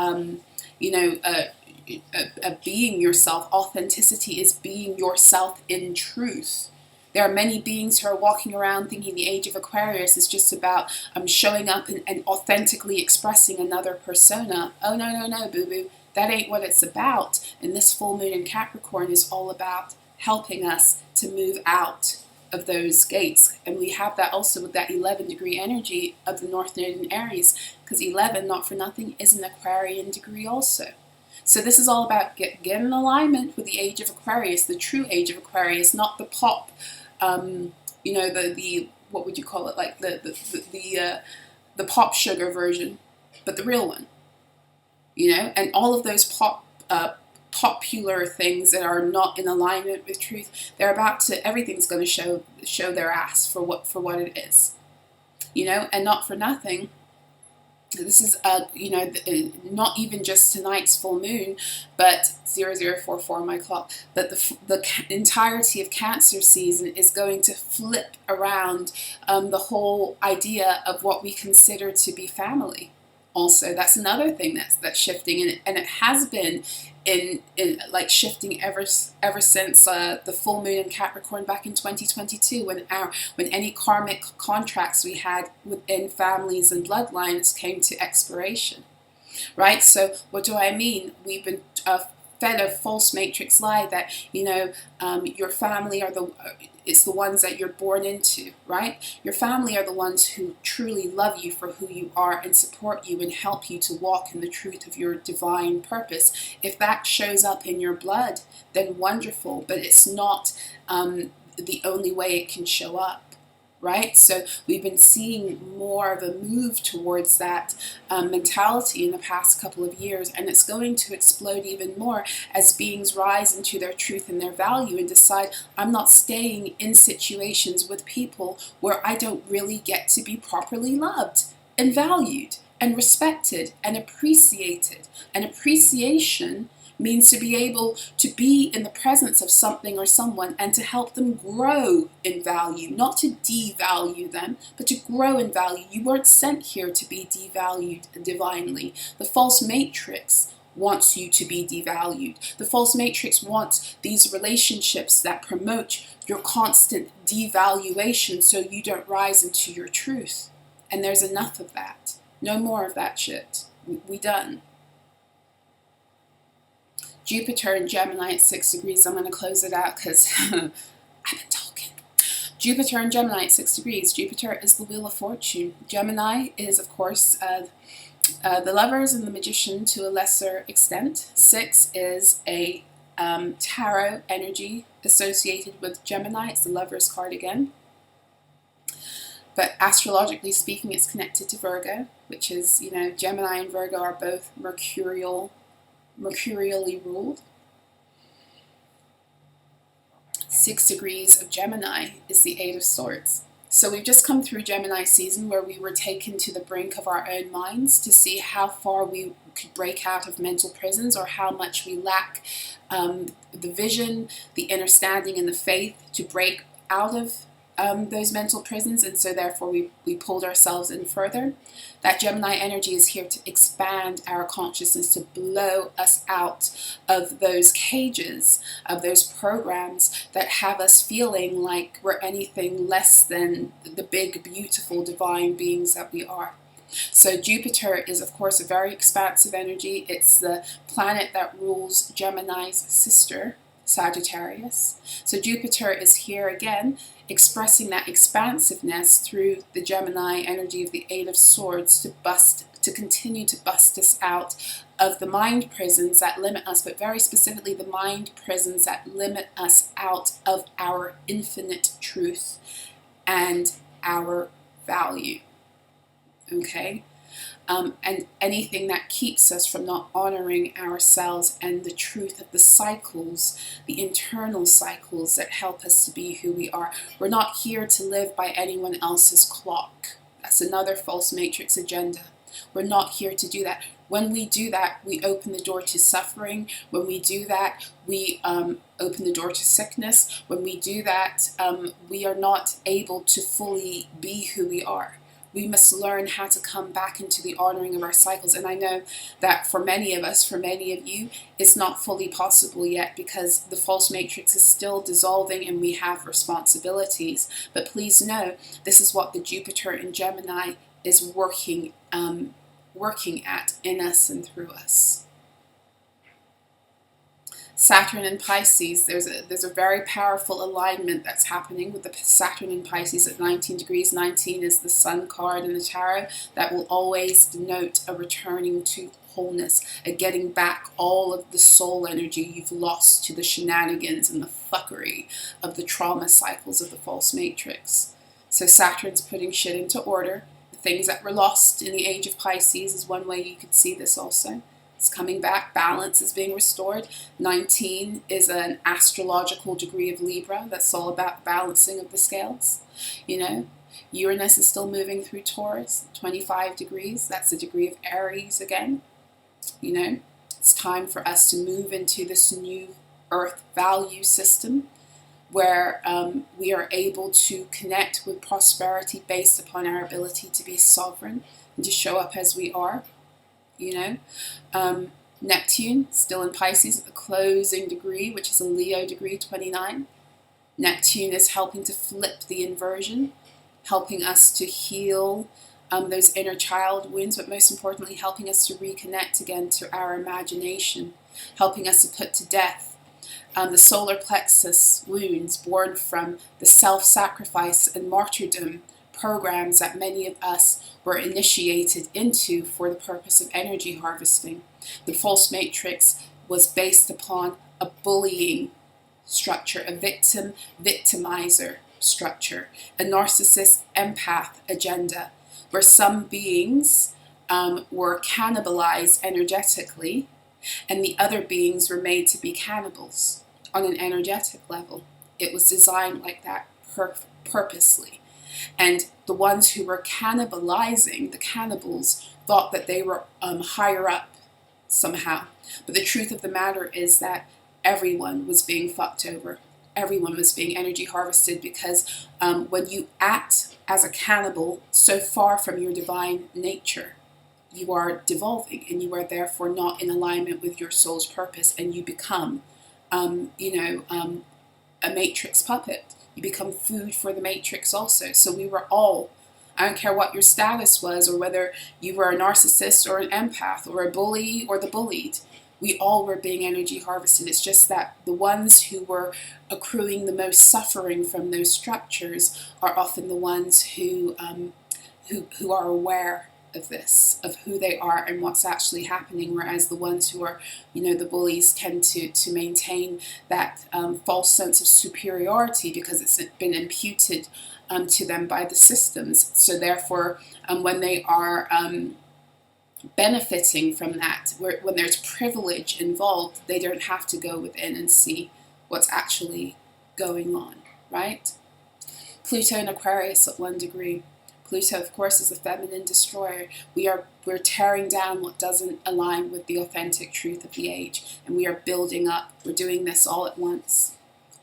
being yourself. Authenticity is being yourself in truth. There are many beings who are walking around thinking the age of Aquarius is just about showing up and authentically expressing another persona. Oh, no, boo-boo. That ain't what it's about. And this full moon in Capricorn is all about helping us to move out of those gates. And we have that also with that 11 degree energy of the North Node in Aries, because 11, not for nothing, is an Aquarian degree also. So this is all about getting in alignment with the age of Aquarius, the true age of Aquarius, not the pop, you know, the what would you call it, like the pop sugar version, but the real one, you know. And all of those popular things that are not in alignment with truth, they're about to, everything's going to show their ass for what it is, you know. And not for nothing, this is you know, not even just tonight's full moon, but 0044 my clock, but the entirety of Cancer season is going to flip around the whole idea of what we consider to be family. Also, that's another thing that's shifting, and it has been in like shifting ever since the full moon in Capricorn back in 2022, when any karmic contracts we had within families and bloodlines came to expiration, right? So what do I mean? We've been fed a false matrix lie that, you know, your family are it's the ones that you're born into, right? Your family are the ones who truly love you for who you are and support you and help you to walk in the truth of your divine purpose. If that shows up in your blood, then wonderful, but it's not the only way it can show up. Right? So we've been seeing more of a move towards that mentality in the past couple of years, and it's going to explode even more as beings rise into their truth and their value and decide, I'm not staying in situations with people where I don't really get to be properly loved and valued and respected and appreciated. And appreciation means to be able to be in the presence of something or someone and to help them grow in value, not to devalue them, but to grow in value. You weren't sent here to be devalued divinely. The false matrix wants you to be devalued. The false matrix wants these relationships that promote your constant devaluation so you don't rise into your truth. And there's enough of that. No more of that shit. We done. Jupiter in Gemini at 6 degrees. I'm going to close it out because I've been talking. Jupiter in Gemini at 6 degrees. Jupiter is the Wheel of Fortune. Gemini is, of course, the Lovers and the Magician to a lesser extent. 6 is a tarot energy associated with Gemini. It's the Lover's card again. But astrologically speaking, it's connected to Virgo, which is, you know, Gemini and Virgo are both mercurially ruled. 6 degrees of Gemini is the 8 of Swords. So we've just come through Gemini season where we were taken to the brink of our own minds to see how far we could break out of mental prisons, or how much we lack the vision, the understanding, and the faith to break out of those mental prisons, and so therefore we pulled ourselves in further. That Gemini energy is here to expand our consciousness, to blow us out of those cages, of those programs that have us feeling like we're anything less than the big, beautiful, divine beings that we are. So Jupiter is, of course, a very expansive energy. It's the planet that rules Gemini's sister, Sagittarius. So Jupiter is here again, expressing that expansiveness through the Gemini energy of the 8 of Swords to continue to bust us out of the mind prisons that limit us, but very specifically the mind prisons that limit us out of our infinite truth and our value. Okay? And anything that keeps us from not honoring ourselves and the truth of the cycles, the internal cycles that help us to be who we are. We're not here to live by anyone else's clock. That's another false matrix agenda. We're not here to do that. When we do that, we open the door to suffering. When we do that, we open the door to sickness. When we do that, we are not able to fully be who we are. We must learn how to come back into the honoring of our cycles. And I know that for many of us, for many of you, it's not fully possible yet because the false matrix is still dissolving and we have responsibilities. But please know, this is what the Jupiter in Gemini is working at in us and through us. Saturn in Pisces, there's a very powerful alignment that's happening with the Saturn in Pisces at 19 degrees. 19 is the Sun card in the tarot. That will always denote a returning to wholeness, a getting back all of the soul energy you've lost to the shenanigans and the fuckery of the trauma cycles of the false matrix. So Saturn's putting shit into order. The things that were lost in the age of Pisces is one way you could see this also. It's coming back. Balance is being restored. 19 is an astrological degree of Libra. That's all about balancing of the scales. You know, Uranus is still moving through Taurus, 25 degrees. That's a degree of Aries again. You know, it's time for us to move into this new Earth value system where we are able to connect with prosperity based upon our ability to be sovereign and to show up as we are. You know, Neptune still in Pisces at the closing degree, which is a Leo degree, 29. Neptune is helping to flip the inversion, helping us to heal those inner child wounds, but most importantly, helping us to reconnect again to our imagination, helping us to put to death the solar plexus wounds born from the self-sacrifice and martyrdom programs that many of us were initiated into for the purpose of energy harvesting. The false matrix was based upon a bullying structure, a victimizer structure, a narcissist empath agenda, where some beings were cannibalized energetically and the other beings were made to be cannibals on an energetic level. It was designed like that purposely. And the ones who were cannibalizing, the cannibals, thought that they were higher up somehow. But the truth of the matter is that everyone was being fucked over. Everyone was being energy harvested because when you act as a cannibal so far from your divine nature, you are devolving and you are therefore not in alignment with your soul's purpose, and you become, a matrix puppet. You become food for the matrix also. So we were all, I don't care what your status was or whether you were a narcissist or an empath or a bully or the bullied, we all were being energy harvested. It's just that the ones who were accruing the most suffering from those structures are often the ones who are aware of this, of who they are and what's actually happening, whereas the ones who are, the bullies tend to maintain that false sense of superiority because it's been imputed to them by the systems. So therefore, when they are benefiting from that, when there's privilege involved, they don't have to go within and see what's actually going on, right? Pluto in Aquarius at 1 degree. Pluto, of course, is a feminine destroyer. We're tearing down what doesn't align with the authentic truth of the age, and we are building up. We're doing this all at once,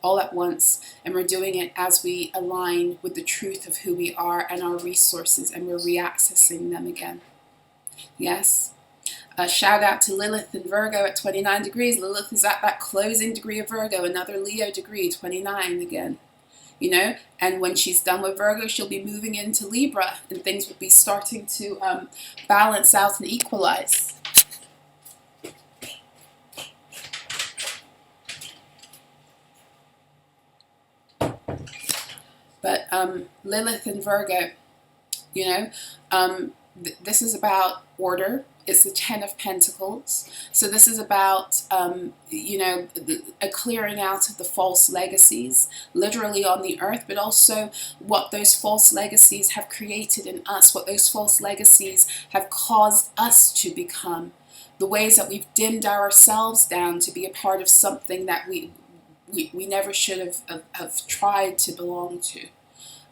and we're doing it as we align with the truth of who we are and our resources, and we're reaccessing them again. Yes. A shout out to Lilith in Virgo at 29 degrees. Lilith is at that closing degree of Virgo, another Leo degree, 29 again. And when she's done with Virgo, she'll be moving into Libra, and things will be starting to balance out and equalize. But Lilith and Virgo, this is about order. It's the 10 of Pentacles. So this is about, a clearing out of the false legacies, literally on the earth, but also what those false legacies have created in us, what those false legacies have caused us to become, the ways that we've dimmed ourselves down to be a part of something that we never should have tried to belong to.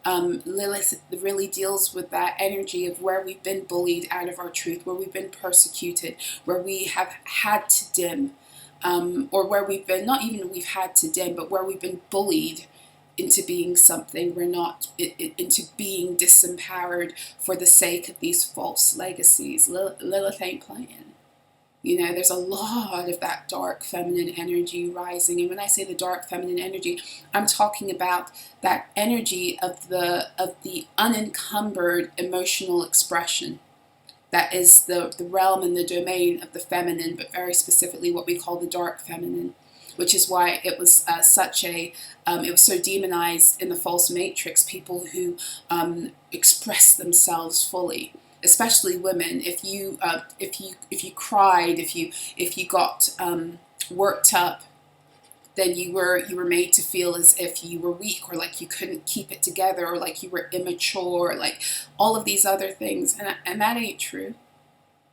Lilith really deals with that energy of where we've been bullied out of our truth, where we've been persecuted, where we have had to dim, or where we've been, not even we've had to dim, but where we've been bullied into being something we're not, into being disempowered for the sake of these false legacies. Lilith ain't playing. There's a lot of that dark feminine energy rising. And when I say the dark feminine energy, I'm talking about that energy of the unencumbered emotional expression. That is the realm and the domain of the feminine, but very specifically what we call the dark feminine. which is why it was it was so demonized in the false matrix, people who express themselves fully, especially women. If you cried, if you got worked up, then you were made to feel as if you were weak, or like you couldn't keep it together, or like you were immature, like all of these other things. And that ain't true.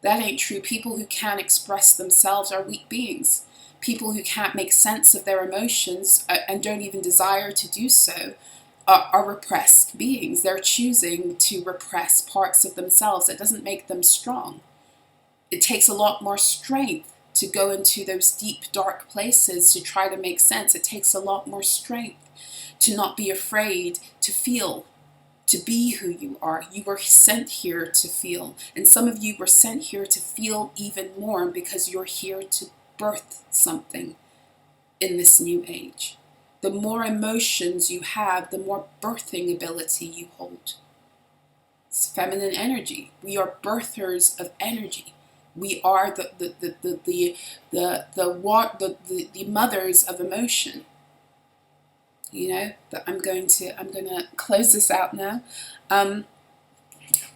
That ain't true. People who can't express themselves are weak beings. People who can't make sense of their emotions and don't even desire to do so are repressed beings. They're choosing to repress parts of themselves. That doesn't make them strong. It takes a lot more strength to go into those deep, dark places to try to make sense. It takes a lot more strength to not be afraid to feel, to be who you are. You were sent here to feel. And some of you were sent here to feel even more, because you're here to birth something in this new age. The more emotions you have, the more birthing ability you hold. It's feminine energy. We are birthers of energy. We are the mothers of emotion. You know, but I'm gonna close this out now.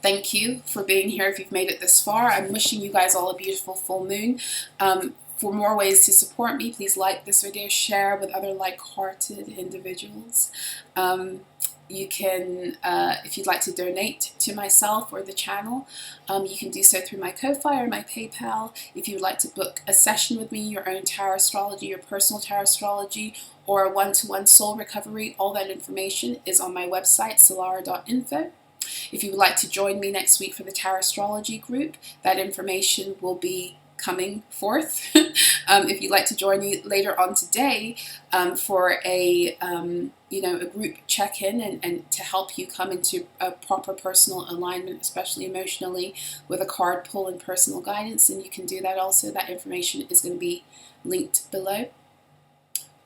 Thank you for being here. If you've made it this far, I'm wishing you guys all a beautiful full moon. For more ways to support me, please like this video, share with other like-hearted individuals. You can, if you'd like to donate to myself or the channel, you can do so through my Ko-Fi or my PayPal. If you would like to book a session with me, your own tarot astrology, your personal tarot astrology, or a one-to-one soul recovery, all that information is on my website, solara.info. If you would like to join me next week for the tarot astrology group, that information will be coming forth. If you'd like to join me later on today for a group check-in and to help you come into a proper personal alignment, especially emotionally, with a card pull and personal guidance, then you can do that also. That information is going to be linked below.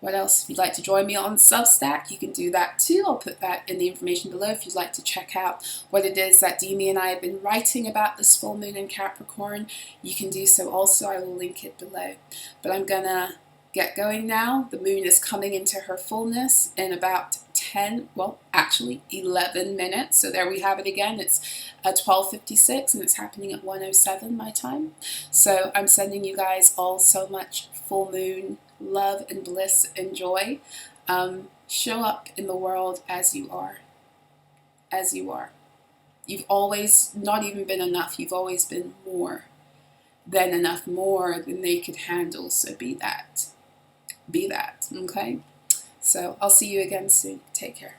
What else? If you'd like to join me on Substack, you can do that too. I'll put that in the information below if you'd like to check out what it is that Demi and I have been writing about this full moon in Capricorn. You can do so also. I will link it below. But I'm gonna get going now. The moon is coming into her fullness in about 11 minutes. So there we have it again. It's 12:56 and it's happening at 1:07 my time. So I'm sending you guys all so much full moon love and bliss and joy. Show up in the world as you are. As you are. You've always not even been enough. You've always been more than enough, more than they could handle. So be that. Be that. Okay? So I'll see you again soon. Take care.